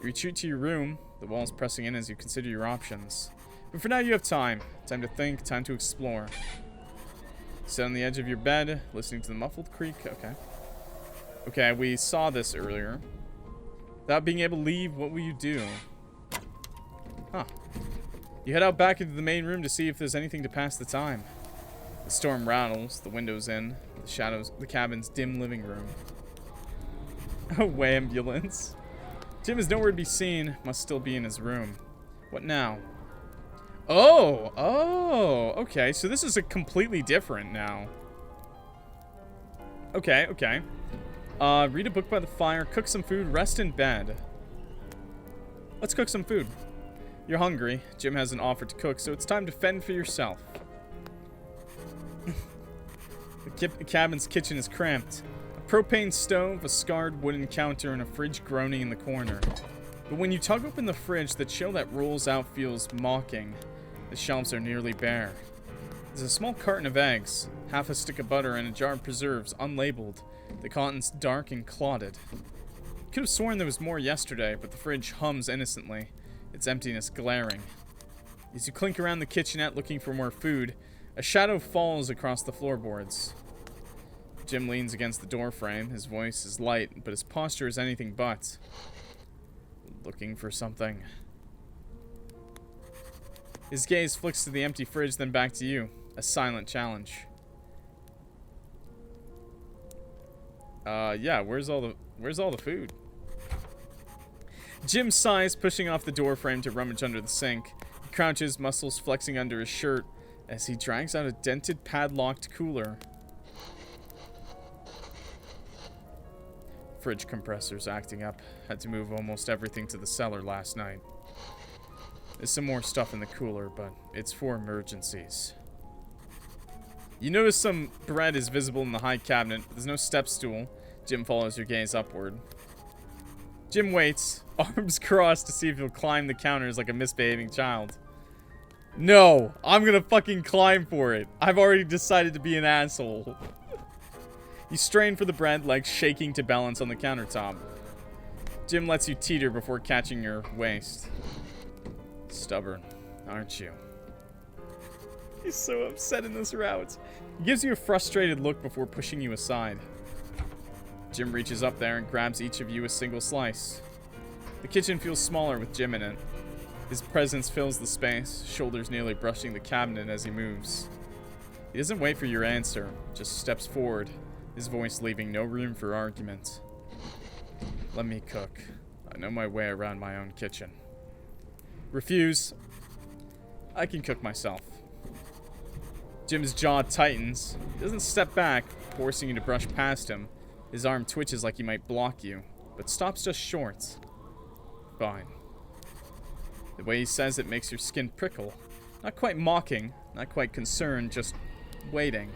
You retreat to your room, the walls pressing in as you consider your options. But for now you have time. Time to think, time to explore. Sit on the edge of your bed, listening to the muffled creak. Okay. Okay, we saw this earlier. Without being able to leave, what will you do? Huh. You head out back into the main room to see if there's anything to pass the time. The storm rattles, the windows in, the shadows, the cabin's dim living room. Oh, ambulance. Jim is nowhere to be seen, must still be in his room. What now? Oh, okay, so this is a completely different now. Okay. Read a book by the fire, cook some food, rest in bed. Let's cook some food. You're hungry. Jim hasn't offered to cook, so it's time to fend for yourself. The cabin's kitchen is cramped. A propane stove, a scarred wooden counter, and a fridge groaning in the corner. But when you tug open the fridge, the chill that rolls out feels mocking. The shelves are nearly bare. There's a small carton of eggs, half a stick of butter, and a jar of preserves, unlabeled. The contents dark and clotted. Could have sworn there was more yesterday, but the fridge hums innocently, its emptiness glaring. As you clink around the kitchenette looking for more food, a shadow falls across the floorboards. Jim leans against the doorframe. His voice is light, but his posture is anything but. Looking for something. His gaze flicks to the empty fridge, then back to you. A silent challenge. Yeah, where's all the food? Jim sighs, pushing off the doorframe to rummage under the sink. He crouches, muscles flexing under his shirt, as he drags out a dented, padlocked cooler. Fridge compressor's acting up. Had to move almost everything to the cellar last night. There's some more stuff in the cooler, but it's for emergencies. You notice some bread is visible in the high cabinet, but there's no step stool. Jim follows your gaze upward. Jim waits, arms crossed to see if he'll climb the counters like a misbehaving child. No, I'm gonna fucking climb for it. I've already decided to be an asshole. You strain for the bread, legs shaking to balance on the countertop. Jim lets you teeter before catching your waist. Stubborn, aren't you? He's so upset in this route. He gives you a frustrated look before pushing you aside. Jim reaches up there and grabs each of you a single slice. The kitchen feels smaller with Jim in it. His presence fills the space, shoulders nearly brushing the cabinet as he moves. He doesn't wait for your answer, just steps forward, his voice leaving no room for argument. Let me cook. I know my way around my own kitchen. Refuse. I can cook myself. Jim's jaw tightens. He doesn't step back, forcing you to brush past him. His arm twitches like he might block you, but stops just short. Fine. The way he says it makes your skin prickle. Not quite mocking, not quite concerned, just waiting.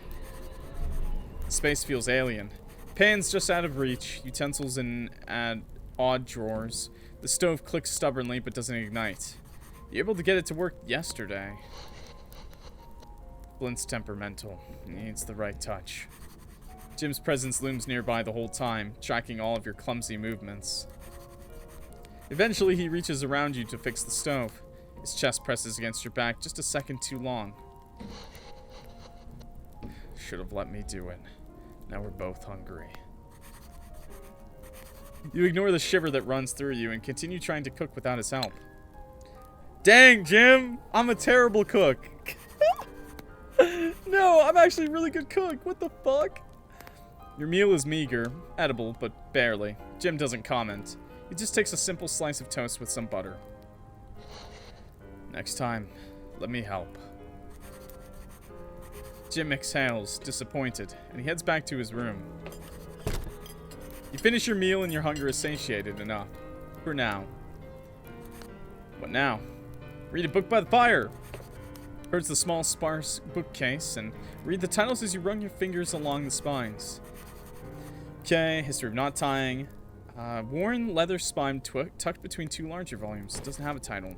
The space feels alien. Pans just out of reach, utensils in odd drawers. The stove clicks stubbornly but doesn't ignite. You're able to get it to work yesterday. Blint's temperamental. He needs the right touch. Jim's presence looms nearby the whole time, tracking all of your clumsy movements. Eventually, he reaches around you to fix the stove. His chest presses against your back just a second too long. Should have let me do it. Now we're both hungry. You ignore the shiver that runs through you and continue trying to cook without his help. Dang, Jim! I'm a terrible cook. No, I'm actually a really good cook. What the fuck? Your meal is meager, edible, but barely. Jim doesn't comment. He just takes a simple slice of toast with some butter. Next time, let me help. Jim exhales, disappointed, and he heads back to his room. You finish your meal and your hunger is satiated enough. For now. What now? Read a book by the fire! Towards the small, sparse bookcase and read the titles as you run your fingers along the spines. Okay, history of knot tying. Worn leather spine tucked between two larger volumes. It doesn't have a title.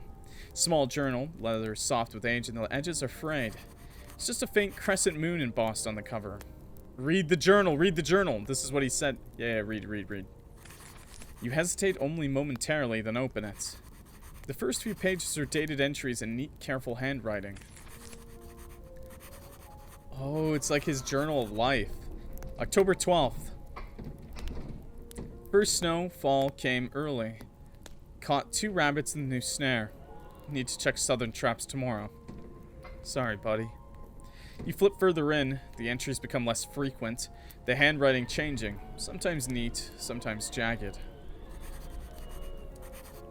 Small journal, leather soft with age, and the edges are frayed. It's just a faint crescent moon embossed on the cover. Read the journal, read the journal. This is what he said. Yeah, read. You hesitate only momentarily, then open it. The first few pages are dated entries in neat, careful handwriting. Oh, it's like his journal of life. October 12th. First snowfall came early. Caught 2 rabbits in the new snare. Need to check southern traps tomorrow. Sorry, buddy. You flip further in. The entries become less frequent. The handwriting changing. Sometimes neat, sometimes jagged.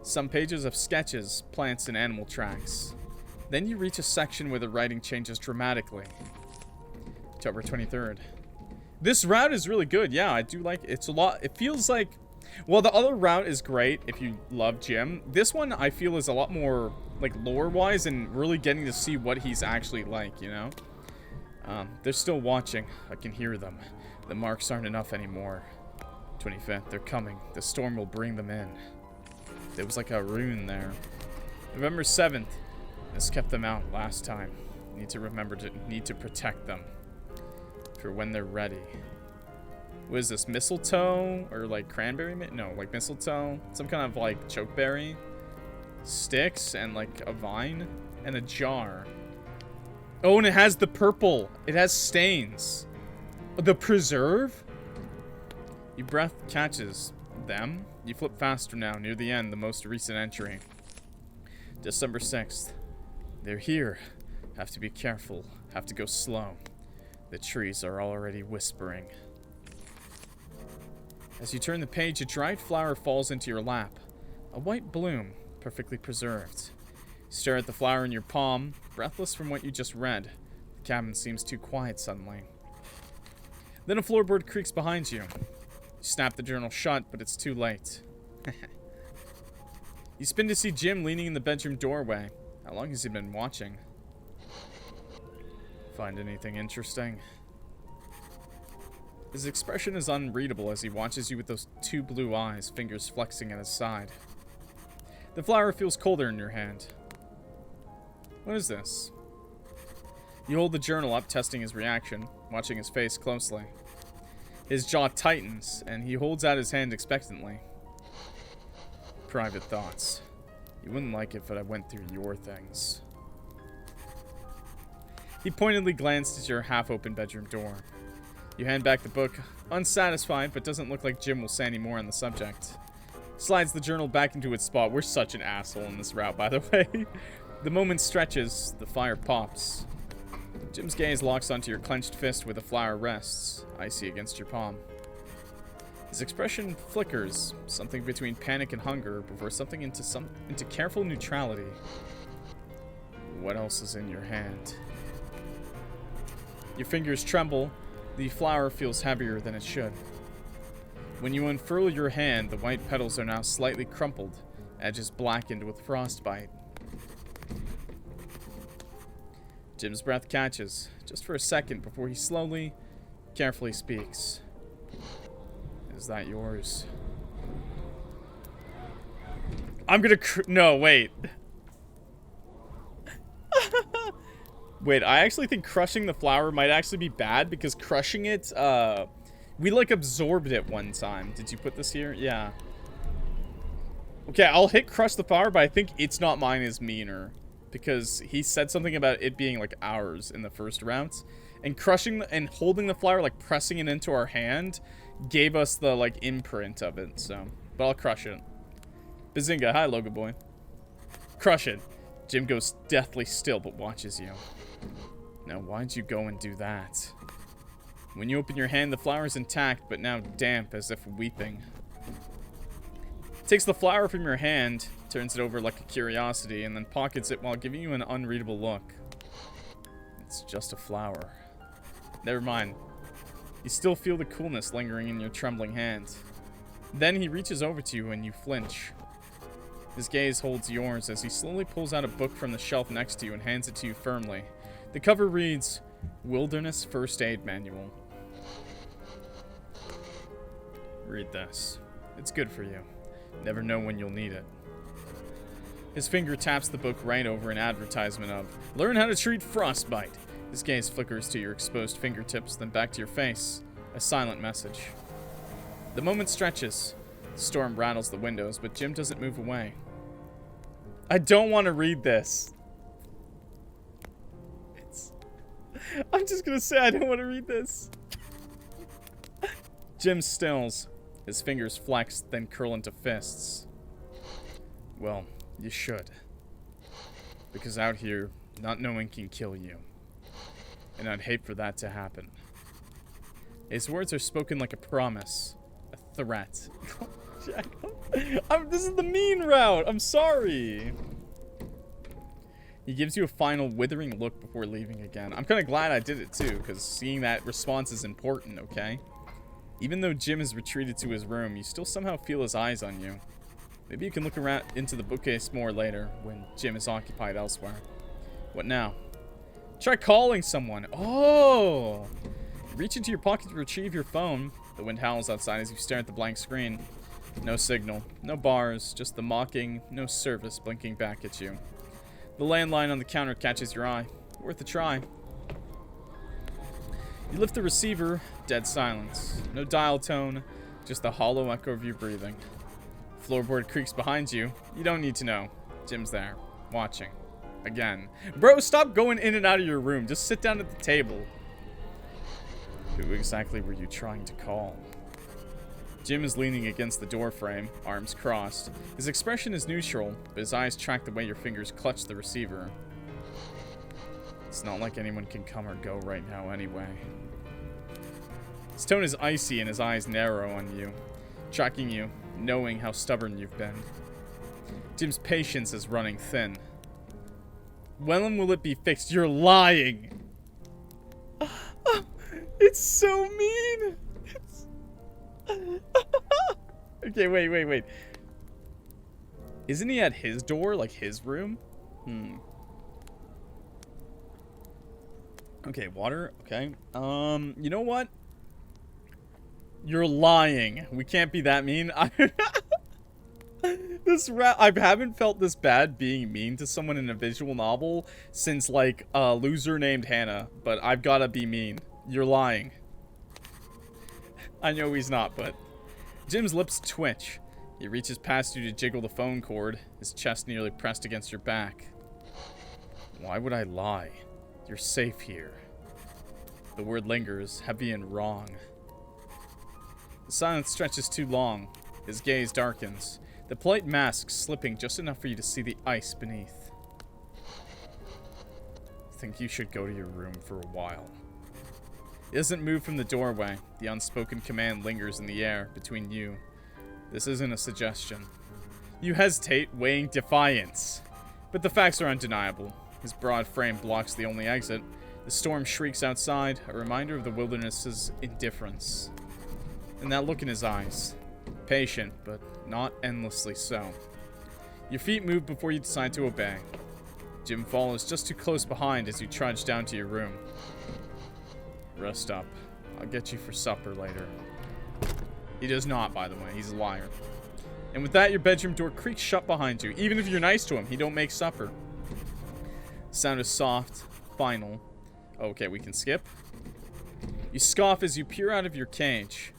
Some pages of sketches, plants, and animal tracks. Then you reach a section where the writing changes dramatically. October 23rd. This route is really good. Yeah, I do like it. It's a lot. It feels like... Well, the other route is great if you love Jim. This one, I feel, is a lot more, like, lore-wise and really getting to see what he's actually like, you know? They're still watching. I can hear them. The marks aren't enough anymore. 25th, they're coming. The storm will bring them in. There was like a rune there. November 7th. This kept them out last time. Need to protect them. For when they're ready. What is this? Mistletoe? Or like cranberry? No, like mistletoe. Some kind of like chokeberry. Sticks and like a vine. And a jar. Oh, and it has the purple. It has stains. The preserve? Your breath catches them. You flip faster now, near the end, the most recent entry. December 6th. They're here. Have to be careful. Have to go slow. The trees are already whispering. As you turn the page, a dried flower falls into your lap. A white bloom, perfectly preserved. You stare at the flower in your palm, breathless from what you just read. The cabin seems too quiet suddenly. Then a floorboard creaks behind you. You snap the journal shut, but it's too late. You spin to see Jim leaning in the bedroom doorway. How long has he been watching? Find anything interesting? His expression is unreadable as he watches you with those 2 blue eyes, fingers flexing at his side. The flower feels colder in your hand. What is this? You hold the journal up, testing his reaction, watching his face closely. His jaw tightens, and he holds out his hand expectantly. Private thoughts. You wouldn't like it if I went through your things. He pointedly glanced at your half-open bedroom door. You hand back the book, unsatisfied, but doesn't look like Jim will say any more on the subject. Slides the journal back into its spot. We're such an asshole in this route, by the way. The moment stretches, the fire pops. Jim's gaze locks onto your clenched fist where the flower rests, icy against your palm. His expression flickers, something between panic and hunger, before something into careful neutrality. What else is in your hand? Your fingers tremble. The flower feels heavier than it should. When you unfurl your hand, the white petals are now slightly crumpled, edges blackened with frostbite. Jim's breath catches, just for a second before he slowly, carefully speaks. Is that yours? I'm gonna no, wait. Wait, I actually think crushing the flower might actually be bad, because crushing it, we, like, absorbed it one time. Did you put this here? Yeah. Okay, I'll hit crush the flower, but I think it's not mine is meaner. Because he said something about it being, like, ours in the first round. And crushing and holding the flower, like, pressing it into our hand, gave us the, like, imprint of it, so. But I'll crush it. Bazinga, hi, Logo Boy. Crush it. Jim goes deathly still, but watches you. Now, why'd you go and do that? When you open your hand, the flower's intact, but now damp, as if weeping. Takes the flower from your hand, turns it over like a curiosity, and then pockets it while giving you an unreadable look. It's just a flower. Never mind. You still feel the coolness lingering in your trembling hand. Then he reaches over to you and you flinch. His gaze holds yours as he slowly pulls out a book from the shelf next to you and hands it to you firmly. The cover reads, Wilderness First Aid Manual. Read this. It's good for you. Never know when you'll need it. His finger taps the book right over an advertisement of, Learn how to treat frostbite. His gaze flickers to your exposed fingertips, then back to your face. A silent message. The moment stretches. The storm rattles the windows, but Jim doesn't move away. I don't want to read this. I'm just gonna say I don't want to read this. Jim stills. His fingers flex, then curl into fists. Well, you should. Because out here, not knowing can kill you. And I'd hate for that to happen. His words are spoken like a promise. A threat. This is the mean route. I'm sorry. He gives you a final withering look before leaving again. I'm kind of glad I did it too, because seeing that response is important, okay? Even though Jim has retreated to his room, you still somehow feel his eyes on you. Maybe you can look around into the bookcase more later, when Jim is occupied elsewhere. What now? Try calling someone. Oh! You reach into your pocket to retrieve your phone. The wind howls outside as you stare at the blank screen. No signal, no bars, just the mocking, no service blinking back at you. The landline on the counter catches your eye. Worth a try. You lift the receiver, dead silence. No dial tone, just the hollow echo of your breathing. Floorboard creaks behind you. You don't need to know. Jim's there, watching. Again. Bro, stop going in and out of your room. Just sit down at the table. Who exactly were you trying to call? Jim is leaning against the door frame, arms crossed. His expression is neutral, but his eyes track the way your fingers clutch the receiver. It's not like anyone can come or go right now anyway. His tone is icy and his eyes narrow on you, tracking you, knowing how stubborn you've been. Jim's patience is running thin. When will it be fixed? You're lying! It's so mean! Okay, wait. Isn't he at his door? Like his room? Okay, water. Okay. You know what? You're lying. We can't be that mean. I haven't felt this bad being mean to someone in a visual novel since, like, a loser named Hannah. But I've gotta be mean. You're lying. I know he's not, but... Jim's lips twitch. He reaches past you to jiggle the phone cord, his chest nearly pressed against your back. Why would I lie? You're safe here. The word lingers, heavy and wrong. The silence stretches too long. His gaze darkens. The polite mask slipping just enough for you to see the ice beneath. I think you should go to your room for a while. He doesn't move from the doorway. The unspoken command lingers in the air between you. This isn't a suggestion. You hesitate, weighing defiance. But the facts are undeniable. His broad frame blocks the only exit. The storm shrieks outside, a reminder of the wilderness's indifference. And that look in his eyes. Patient, but not endlessly so. Your feet move before you decide to obey. Jim follows just too close behind as you trudge down to your room. Rest up. I'll get you for supper later. He does not, by the way. He's a liar. And with that, your bedroom door creaks shut behind you. Even if you're nice to him, he don't make supper. The sound is soft, final. Okay, we can skip. You scoff as you peer out of your cage.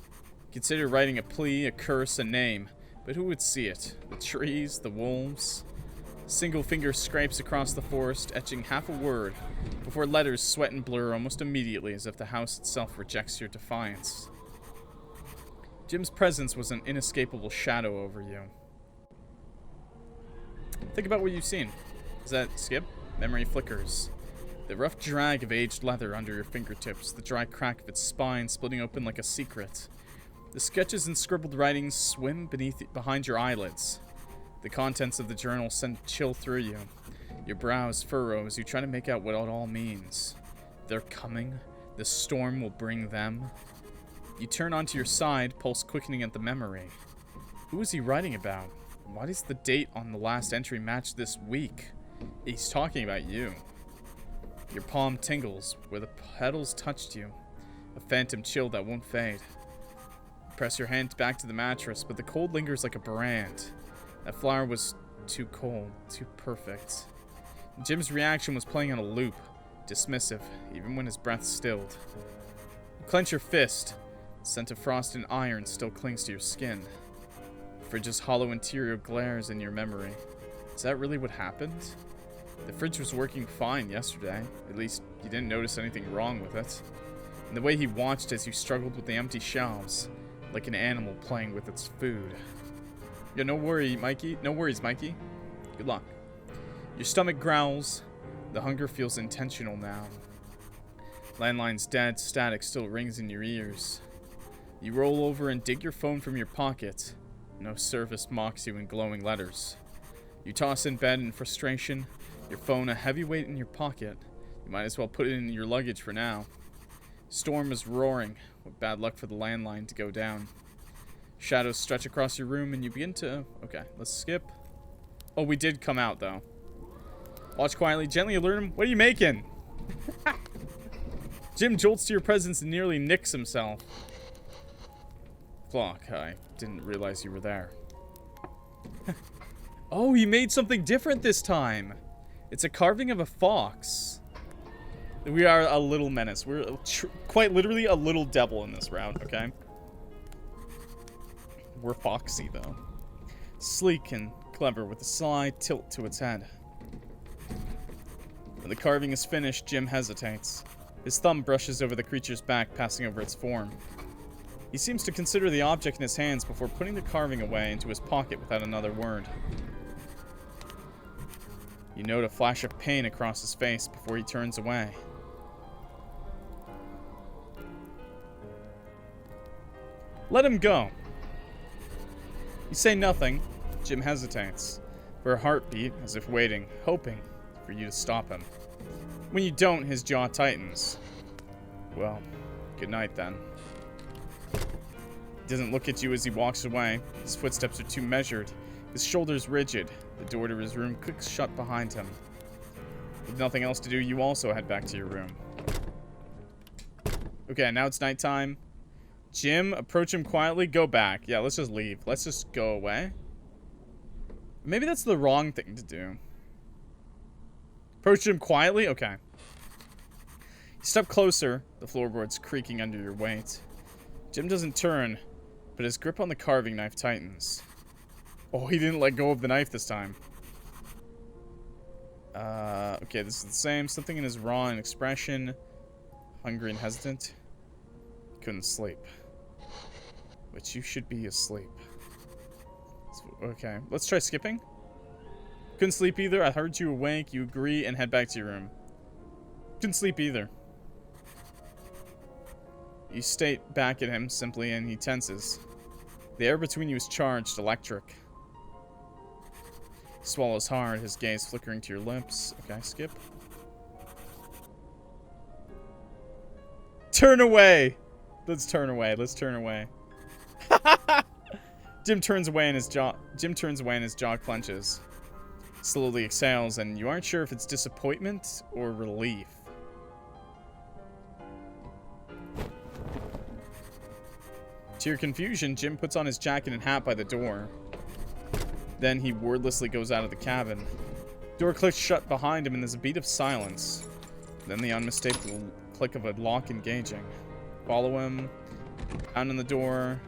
Consider writing a plea, a curse, a name. But who would see it? The trees, the wolves? Single finger scrapes across the forest, etching half a word, before letters sweat and blur almost immediately as if the house itself rejects your defiance. Jim's presence was an inescapable shadow over you. Think about what you've seen. Is that skip? Memory flickers. The rough drag of aged leather under your fingertips, the dry crack of its spine splitting open like a secret. The sketches and scribbled writings swim behind your eyelids. The contents of the journal send a chill through you. Your brows furrow as you try to make out what it all means. They're coming. The storm will bring them. You turn onto your side, pulse quickening at the memory. Who is he writing about? Why does the date on the last entry match this week? He's talking about you. Your palm tingles where the petals touched you. A phantom chill that won't fade. You press your hand back to the mattress, but the cold lingers like a brand. That flower was too cold, too perfect. Jim's reaction was playing on a loop, dismissive, even when his breath stilled. You clench your fist. The scent of frost and iron still clings to your skin. fridge's hollow interior glares in your memory. Is that really what happened? The fridge was working fine yesterday. At least, you didn't notice anything wrong with it. And the way he watched as you struggled with the empty shelves, like an animal playing with its food. Yeah, no worries, Mikey. Good luck. Your stomach growls. The hunger feels intentional now. Landline's dead static still rings in your ears. You roll over and dig your phone from your pocket. No service mocks you in glowing letters. You toss in bed in frustration, your phone a heavy weight in your pocket. You might as well put it in your luggage for now. Storm is roaring, with bad luck for the landline to go down. Shadows stretch across your room and you begin to... Okay, let's skip. Oh, we did come out, though. Watch quietly, gently alert him. What are you making? Jim jolts to your presence and nearly nicks himself. Clock, I didn't realize you were there. Oh, he made something different this time. It's a carving of a fox. We are a little menace. We're quite literally a little devil in this round, okay? We're foxy, though. Sleek and clever with a sly tilt to its head. When the carving is finished, Jim hesitates. His thumb brushes over the creature's back, passing over its form. He seems to consider the object in his hands before putting the carving away into his pocket without another word. You note a flash of pain across his face before he turns away. Let him go. You say nothing. Jim hesitates. For a heartbeat, as if waiting, hoping for you to stop him. When you don't, his jaw tightens. Well, good night then. He doesn't look at you as he walks away. His footsteps are too measured. His shoulders rigid. The door to his room clicks shut behind him. With nothing else to do, you also head back to your room. Okay, now it's nighttime. Jim, approach him quietly. Go back. Yeah, let's just leave. Let's just go away. Maybe that's the wrong thing to do. Approach him quietly? Okay. You step closer. The floorboards creaking under your weight. Jim doesn't turn, but his grip on the carving knife tightens. Oh, he didn't let go of the knife this time. Okay, this is the same. Something in his raw and expression. Hungry and hesitant. Couldn't sleep. But you should be asleep. Okay, let's try skipping. Couldn't sleep either. I heard you awake. You agree and head back to your room. Couldn't sleep either. You state back at him simply and he tenses. The air between you is charged, electric. He swallows hard, his gaze flickering to your lips. Okay, skip. Turn away! Let's turn away. Let's turn away. Jim turns away and his jaw clenches. Slowly exhales, and you aren't sure if it's disappointment or relief. To your confusion, Jim puts on his jacket and hat by the door. Then he wordlessly goes out of the cabin. Door clicks shut behind him and there's a beat of silence. Then the unmistakable click of a lock engaging. Follow him. Down in the door.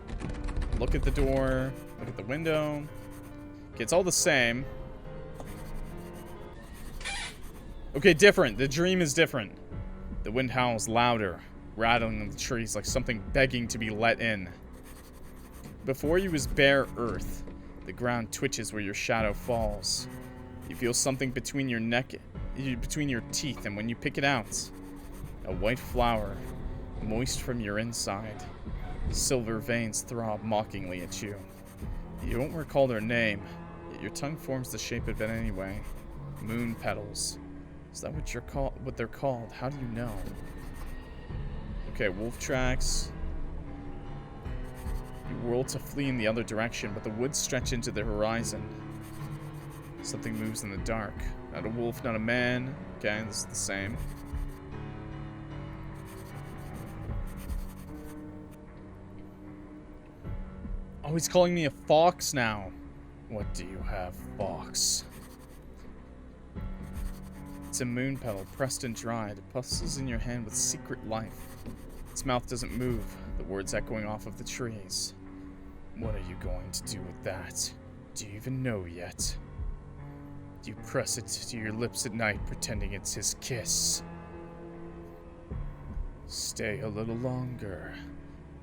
Look at the door. Look at the window. Okay, it's all the same. Okay, different. The dream is different. The wind howls louder, rattling in the trees like something begging to be let in. Before you is bare earth. The ground twitches where your shadow falls. You feel something between your neck, between your teeth, and when you pick it out, a white flower, moist from your inside. Silver veins throb mockingly at you. You don't recall their name, yet your tongue forms the shape of it anyway. Moon petals. Is that what they're called? How do you know? Okay, wolf tracks. You whirl to flee in the other direction, but the woods stretch into the horizon. Something moves in the dark. Not a wolf, not a man. Okay, this is the same. Oh, he's calling me a fox now. What do you have, fox? It's a moon petal, pressed and dried. It pulses in your hand with secret life. Its mouth doesn't move, the words echoing off of the trees. What are you going to do with that? Do you even know yet? You press it to your lips at night, pretending it's his kiss. Stay a little longer.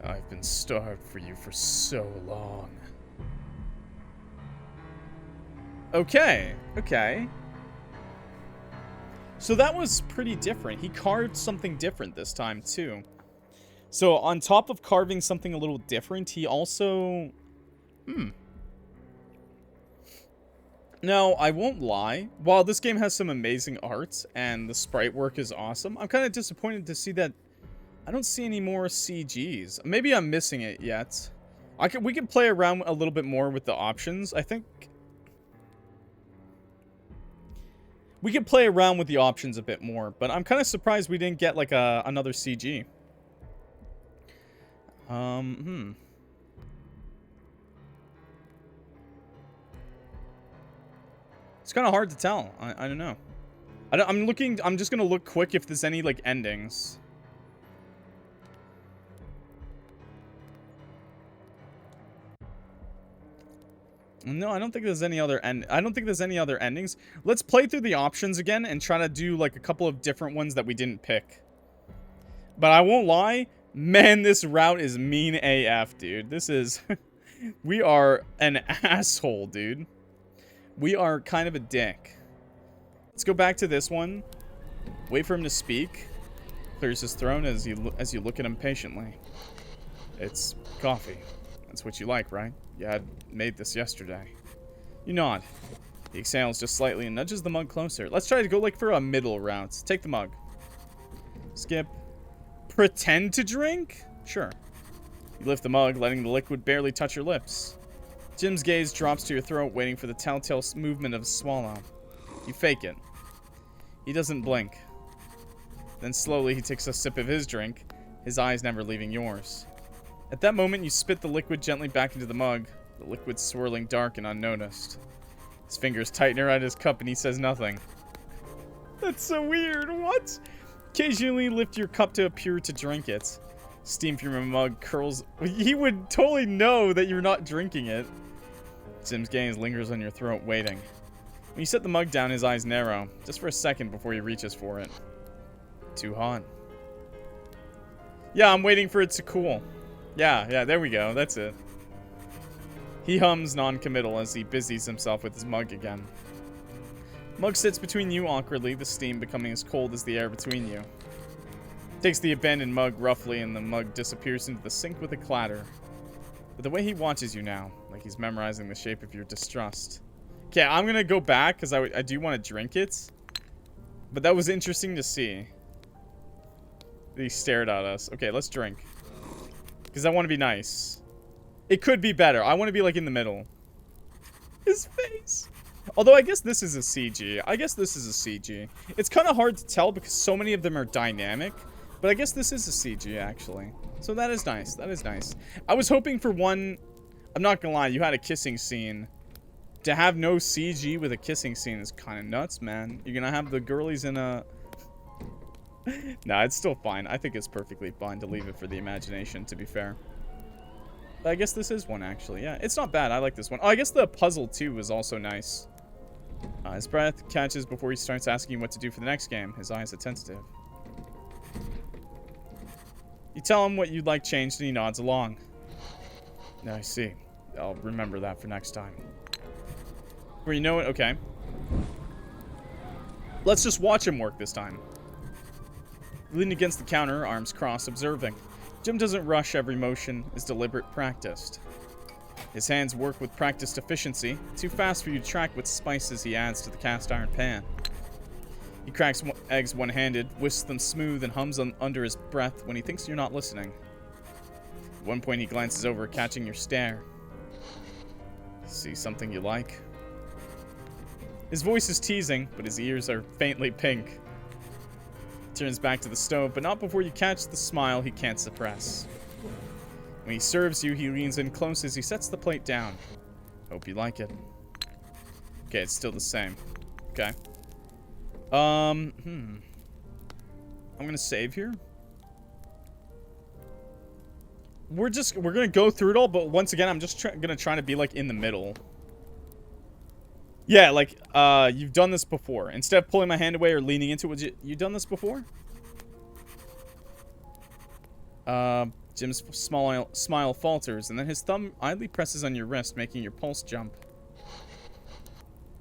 I've been starved for you for so long. Okay, okay. So that was pretty different. He carved something different this time, too. So on top of carving something a little different, he also... Now, I won't lie. While this game has some amazing art and the sprite work is awesome, I'm kind of disappointed to see that I don't see any more CGs. Maybe I'm missing it yet. We can play around a little bit more with the options. I think we can play around with the options a bit more, but I'm kind of surprised we didn't get like another CG. It's kind of hard to tell. I don't know. I'm just gonna look quick if there's any like endings. No, I don't think there's any other endings. Let's play through the options again and try to do like a couple of different ones that we didn't pick. But I won't lie, man, this route is mean AF, dude. This is we are an asshole, dude. We are kind of a dick. Let's go back to this one. Wait for him to speak. Clears his throat as you look at him patiently. It's coffee. That's what you like, right? You had made this yesterday. You nod. He exhales just slightly and nudges the mug closer. Let's try to go like for a middle route. Take the mug. Skip. Pretend to drink? Sure. You lift the mug, letting the liquid barely touch your lips. Jim's gaze drops to your throat, waiting for the telltale movement of a swallow. You fake it. He doesn't blink. Then slowly he takes a sip of his drink, his eyes never leaving yours. At that moment, you spit the liquid gently back into the mug, the liquid swirling dark and unnoticed. His fingers tighten around his cup and he says nothing. That's so weird. What? Occasionally lift your cup to appear to drink it. Steam from your mug curls. He would totally know that you're not drinking it. Jim's gaze lingers on your throat, waiting. When you set the mug down, his eyes narrow, just for a second before he reaches for it. Too hot. Yeah, I'm waiting for it to cool. Yeah, there we go. That's it. He hums non-committal as he busies himself with his mug again. Mug sits between you awkwardly, the steam becoming as cold as the air between you. Takes the abandoned mug roughly, and the mug disappears into the sink with a clatter. But the way he watches you now, like he's memorizing the shape of your distrust. Okay, I'm gonna go back, because I do want to drink it. But that was interesting to see. He stared at us. Okay, let's drink. Because I want to be nice. It could be better. I want to be, like, in the middle. His face. Although, I guess this is a CG. It's kind of hard to tell because so many of them are dynamic. But I guess this is a CG, actually. So that is nice. That is nice. I was hoping for one... I'm not gonna lie, you had a kissing scene. To have no CG with a kissing scene is kind of nuts, man. You're gonna have the girlies in a... Nah, it's still fine. I think it's perfectly fine to leave it for the imagination, to be fair. But I guess this is one, actually. Yeah, it's not bad. I like this one. Oh, I guess the puzzle, too, was also nice. His breath catches before he starts asking you what to do for the next game. His eyes are tentative. You tell him what you'd like changed, and he nods along. I see. I'll remember that for next time. Where you know it? Okay. Let's just watch him work this time. Leaning against the counter, arms crossed, observing. Jim doesn't rush every motion, is deliberate, practiced. His hands work with practiced efficiency, too fast for you to track what spices he adds to the cast iron pan. He cracks eggs one-handed, whisks them smooth, and hums under his breath when he thinks you're not listening. At one point he glances over, catching your stare. See something you like? His voice is teasing, but his ears are faintly pink. He turns back to the stove, but not before you catch the smile he can't suppress. When he serves you, he leans in close as he sets the plate down. Hope you like it. Okay, it's still the same. Okay. I'm gonna save here. we're gonna go through it all, but once again, I'm just gonna try to be, like, in the middle. Yeah, like, you've done this before. Instead of pulling my hand away or leaning into it, you done this before? Jim's smile falters, and then his thumb idly presses on your wrist, making your pulse jump.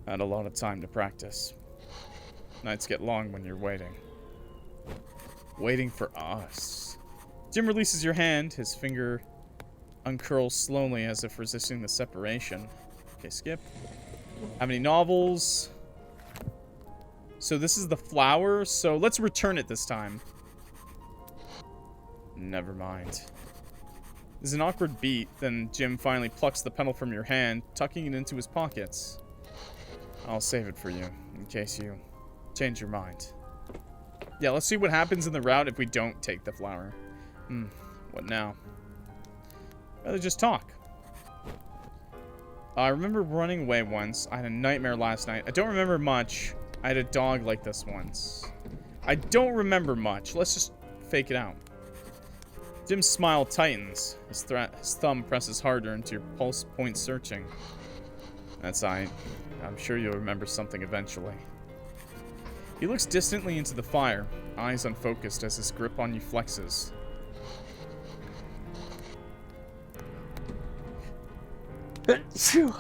I had a lot of time to practice. Nights get long when you're waiting. Waiting for us. Jim releases your hand, his finger uncurls slowly as if resisting the separation. Okay, skip. How many novels? So this is the flower, so let's return it this time. Never mind. There's an awkward beat, then Jim finally plucks the petal from your hand, tucking it into his pockets. I'll save it for you, in case you change your mind. Yeah, let's see what happens in the route if we don't take the flower. What now? Rather just talk. I remember running away once. I had a nightmare last night. I don't remember much. I had a dog like this once. I don't remember much. Let's just fake it out. Jim's smile tightens. His thumb presses harder into your pulse point searching. That's alright. I'm sure you'll remember something eventually. He looks distantly into the fire, eyes unfocused as his grip on you flexes.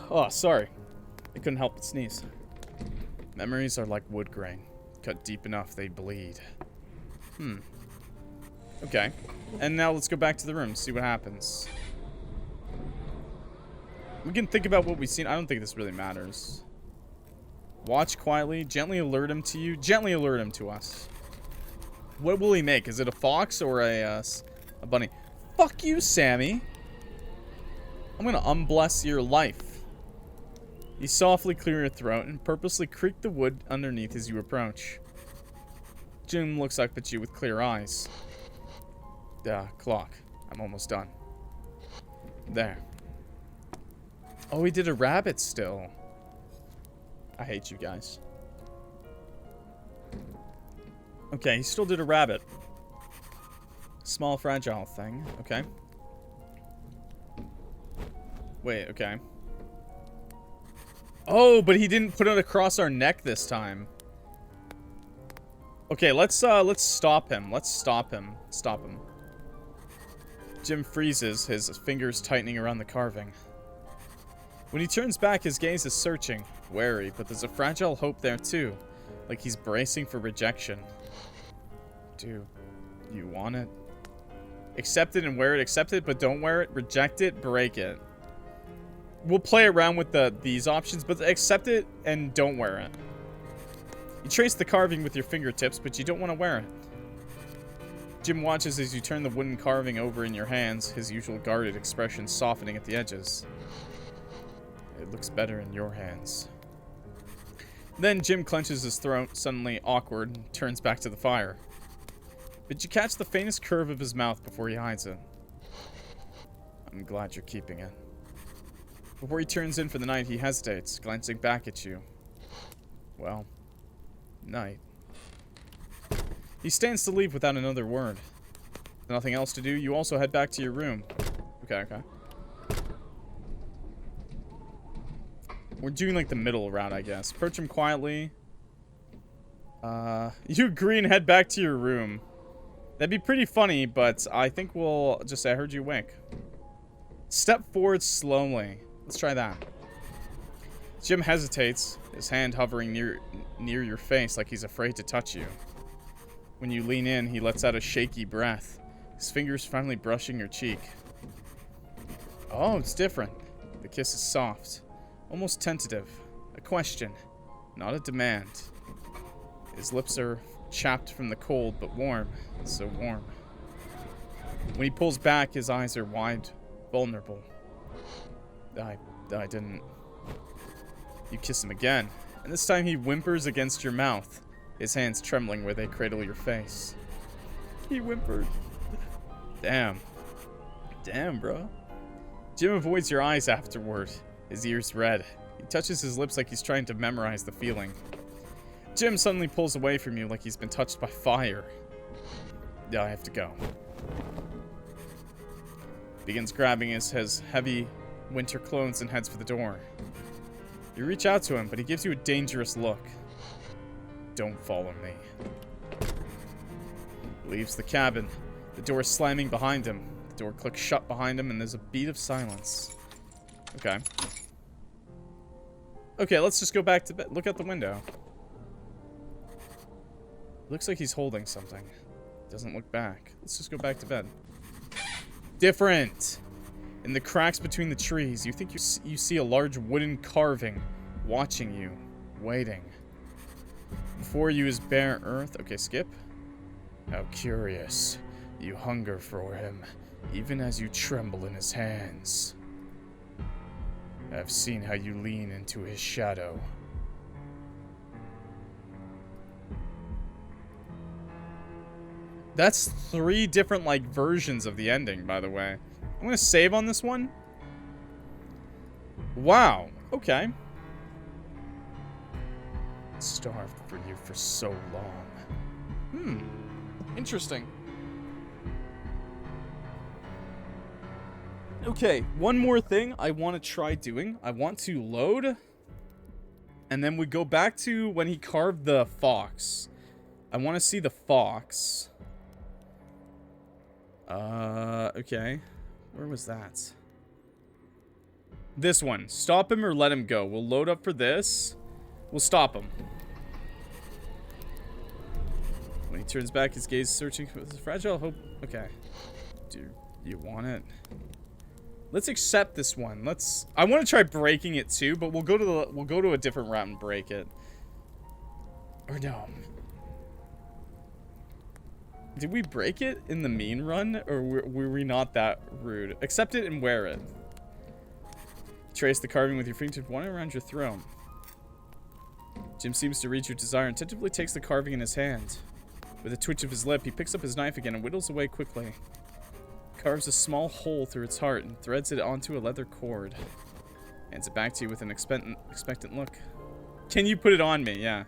Oh, sorry. I couldn't help but sneeze. Memories are like wood grain. Cut deep enough, they bleed. Okay. And now let's go back to the room, see what happens. We can think about what we've seen. I don't think this really matters. Watch quietly. Gently alert him to you. Gently alert him to us. What will he make? Is it a fox or a bunny? Fuck you, Sammy. I'm gonna unbless your life. You softly clear your throat and purposely creak the wood underneath as you approach. Jim looks up at you with clear eyes. Clock. I'm almost done. There. Oh, he did a rabbit still. I hate you guys. Okay, he still did a rabbit. Small, fragile thing. Okay. Wait, okay. Oh, but he didn't put it across our neck this time. Okay, let's stop him. Let's stop him. Stop him. Jim freezes, his fingers tightening around the carving. When he turns back, his gaze is searching, wary, but there's a fragile hope there too, like he's bracing for rejection. Do you want it? Accept it and wear it. Accept it, but don't wear it. Reject it, break it. We'll play around with these options, but accept it and don't wear it. You trace the carving with your fingertips, but you don't want to wear it. Jim watches as you turn the wooden carving over in your hands, his usual guarded expression softening at the edges. It looks better in your hands. Then Jim clenches his throat, suddenly awkward, and turns back to the fire. But you catch the faintest curve of his mouth before he hides it. I'm glad you're keeping it. Before he turns in for the night, he hesitates, glancing back at you. Well, night. He stands to leave without another word. Nothing else to do, you also head back to your room. Okay. We're doing like the middle route, I guess. Approach him quietly. You agree and head back to your room. That'd be pretty funny, but I think we'll just say I heard you wink. Step forward slowly. Let's try that. Jim hesitates, his hand hovering near your face like he's afraid to touch you. When you lean in, he lets out a shaky breath, his fingers finally brushing your cheek. Oh, it's different. The kiss is soft, almost tentative. A question, not a demand. His lips are chapped from the cold, but warm. So warm. When he pulls back, his eyes are wide, vulnerable. I didn't... You kiss him again, and this time he whimpers against your mouth, his hands trembling where they cradle your face. He whimpered. Damn, bro. Jim avoids your eyes afterward, his ears red. He touches his lips like he's trying to memorize the feeling. Jim suddenly pulls away from you like he's been touched by fire. Yeah, I have to go. Begins grabbing his heavy winter clothes and heads for the door. You reach out to him, but he gives you a dangerous look. Don't follow me. He leaves the cabin, the door slamming behind him. The door clicks shut behind him, and there's a beat of silence. Okay. Okay, let's just go back to bed. Look out the window. Looks like he's holding something. Doesn't look back. Let's just go back to bed. Different! In the cracks between the trees, you think you see a large wooden carving watching you, waiting. Before you is bare earth. Okay, skip. How curious. You hunger for him, even as you tremble in his hands. I've seen how you lean into his shadow. That's 3 different, like, versions of the ending, by the way. I'm gonna save on this one. Wow. Okay. Starved for you for so long. Interesting. Okay, one more thing I want to try doing. I want to load, and then we go back to when he carved the fox. I want to see the fox. Okay. Where was that? This one. Stop him or let him go. We'll load up for this. We'll stop him. When he turns back, his gaze searching for his fragile hope. Okay. Do you want it? Let's accept this one. I want to try breaking it too, but we'll go to a different route and break it. Or no. Did we break it in the mean run, or were we not that rude? Accept it and wear it. Trace the carving with your fingertip one around your throat. Jim seems to read your desire and tentatively takes the carving in his hand. With a twitch of his lip, he picks up his knife again and whittles away quickly. Carves a small hole through its heart and threads it onto a leather cord. Hands it back to you with an expectant look. Can you put it on me? Yeah.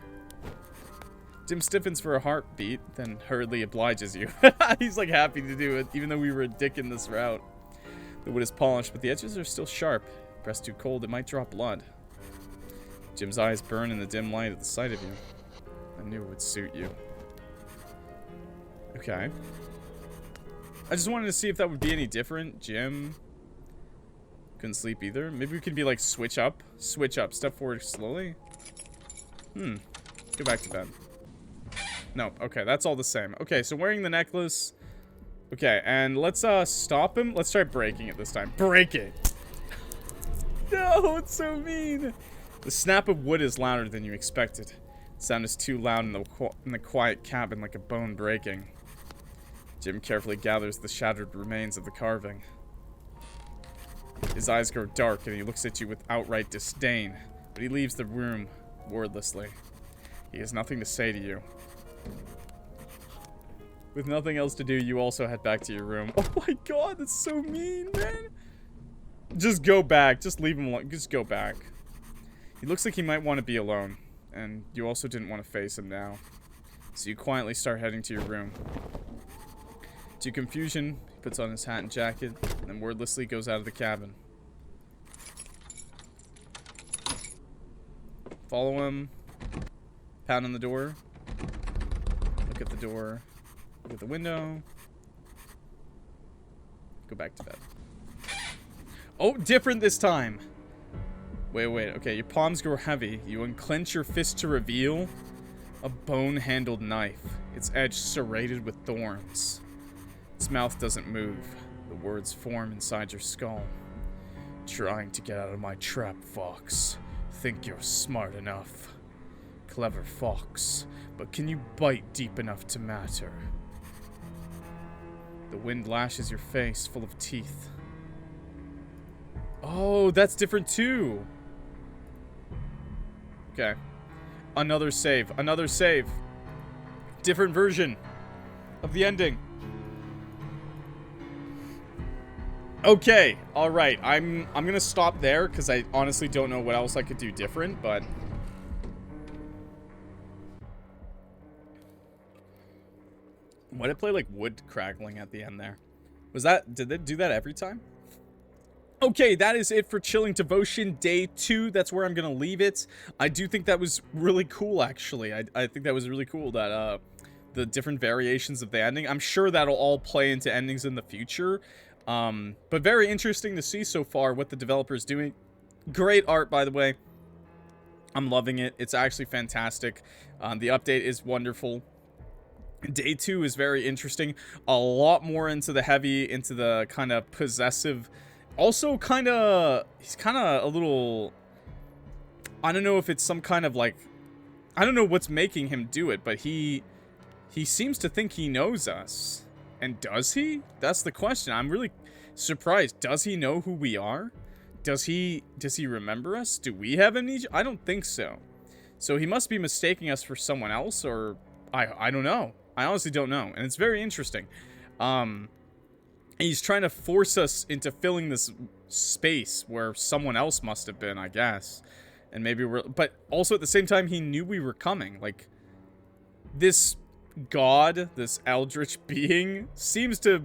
Jim stiffens for a heartbeat, then hurriedly obliges you. He's like happy to do it, even though we were a dick in this route. The wood is polished, but the edges are still sharp. Pressed too cold, it might draw blood. Jim's eyes burn in the dim light at the sight of you. I knew it would suit you. Okay. I just wanted to see if that would be any different. Jim couldn't sleep either. Maybe we could be like switch up. Switch up. Step forward slowly. Go back to bed. No. Okay, that's all the same. Okay, so wearing the necklace. Okay, and let's stop him. Let's try breaking it this time. Break it. No, it's so mean. The snap of wood is louder than you expected. The sound is too loud in the quiet cabin, like a bone breaking. Jim carefully gathers the shattered remains of the carving. His eyes grow dark and he looks at you with outright disdain, but he leaves the room wordlessly. He has nothing to say to you. With nothing else to do, you also head back to your room. Oh my god, that's so mean, man. Just go back. Just leave him alone. Just go back. He looks like he might want to be alone, and you also didn't want to face him now. So you quietly start heading to your room. To your confusion, he puts on his hat and jacket, and then wordlessly goes out of the cabin. Follow him. Pound on the door. Look at the door. Look at the window. Go back to bed. Oh, different this time. Wait. Okay, your palms grow heavy. You unclench your fist to reveal a bone-handled knife, its edge serrated with thorns. Its mouth doesn't move. The words form inside your skull. Trying to get out of my trap, Fox. Think you're smart enough. Clever Fox. But can you bite deep enough to matter? The wind lashes your face, full of teeth. Oh, that's different too. Okay. Another save. Another save. Different version of the ending. Okay. All right. I'm going to stop there because I honestly don't know what else I could do different, but why did it play like wood crackling at the end there? Did they do that every time? Okay, that is it for Chilling Devotion Day 2. That's where I'm going to leave it. I do think that was really cool, actually. I think that was really cool that, the different variations of the ending. I'm sure that'll all play into endings in the future. But very interesting to see so far what the developer's doing. Great art, by the way. I'm loving it. It's actually fantastic. The update is wonderful. Day 2 is very interesting. A lot more into the kind of possessive. Also, he's kind of a little, I don't know if it's some kind of like, I don't know what's making him do it, but he seems to think he knows us. And does he? That's the question. I'm really surprised. Does he know who we are? Does he remember us? Do we have amnesia? I don't think so. So he must be mistaking us for someone else, or I don't know. I honestly don't know. And it's very interesting. He's trying to force us into filling this space where someone else must have been, I guess. And maybe but also at the same time, he knew we were coming. Like, this god, this eldritch being, seems to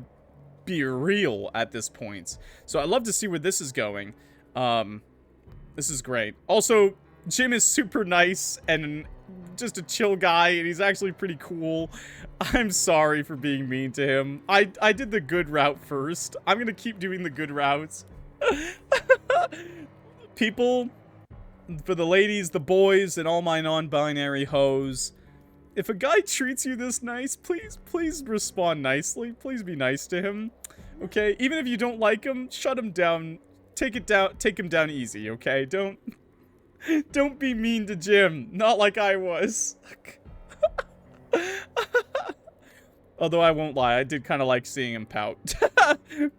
be real at this point. So I'd love to see where this is going. This is great. Also, Jim is super nice and just a chill guy, and he's actually pretty cool. I'm sorry for being mean to him. I did the good route first. I'm gonna keep doing the good routes. People, for the ladies, the boys, and all my non-binary hoes, if a guy treats you this nice, please respond nicely. Please be nice to him. Okay? Even if you don't like him, shut him down. Take him down easy, okay? Don't be mean to Jim. Not like I was. Although I won't lie, I did kind of like seeing him pout.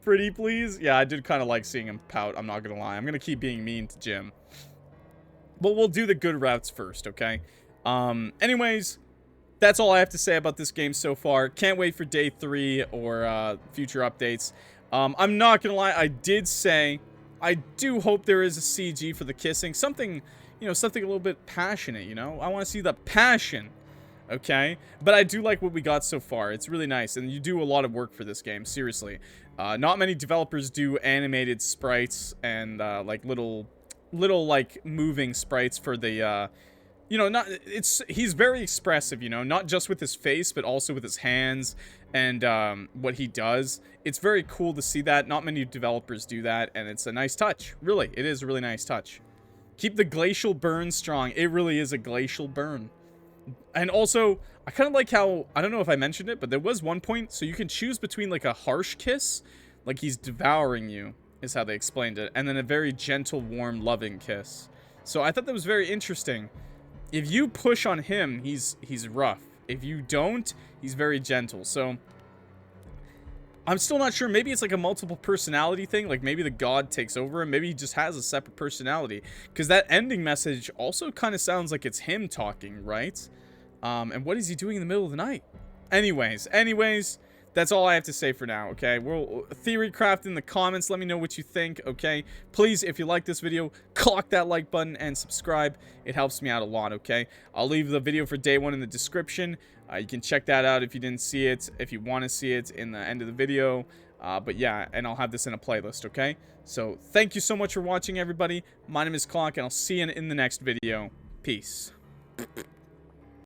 Pretty please? Yeah, I did kind of like seeing him pout. I'm not gonna lie. I'm gonna keep being mean to Jim. But we'll do the good routes first, okay? Anyways, that's all I have to say about this game so far. Can't wait for day 3 or future updates. I'm not gonna lie, I did say I do hope there is a CG for the kissing. Something, you know, something a little bit passionate, you know? I want to see the passion, okay? But I do like what we got so far. It's really nice, and you do a lot of work for this game, seriously. Not many developers do animated sprites and, like, little, like, moving sprites for the, you know, he's very expressive, you know, not just with his face, but also with his hands and, what he does. It's very cool to see that. Not many developers do that, and it's a nice touch. Really, it is a really nice touch. Keep the glacial burn strong. It really is a glacial burn. And also, I kind of like how, I don't know if I mentioned it, but there was one point, so you can choose between, like, a harsh kiss, like he's devouring you, is how they explained it, and then a very gentle, warm, loving kiss. So I thought that was very interesting. If you push on him, he's rough. If you don't, he's very gentle. So I'm still not sure. Maybe it's like a multiple personality thing. Like maybe the god takes over and maybe he just has a separate personality. Because that ending message also kind of sounds like it's him talking, right? And what is he doing in the middle of the night? Anyways, that's all I have to say for now, okay? We'll theory craft in the comments. Let me know what you think, okay? Please, if you like this video, clock that like button and subscribe. It helps me out a lot, okay? I'll leave the video for day 1 in the description. You can check that out if you didn't see it, if you want to see it in the end of the video. But yeah, and I'll have this in a playlist, okay? So thank you so much for watching, everybody. My name is Clock, and I'll see you in the next video. Peace.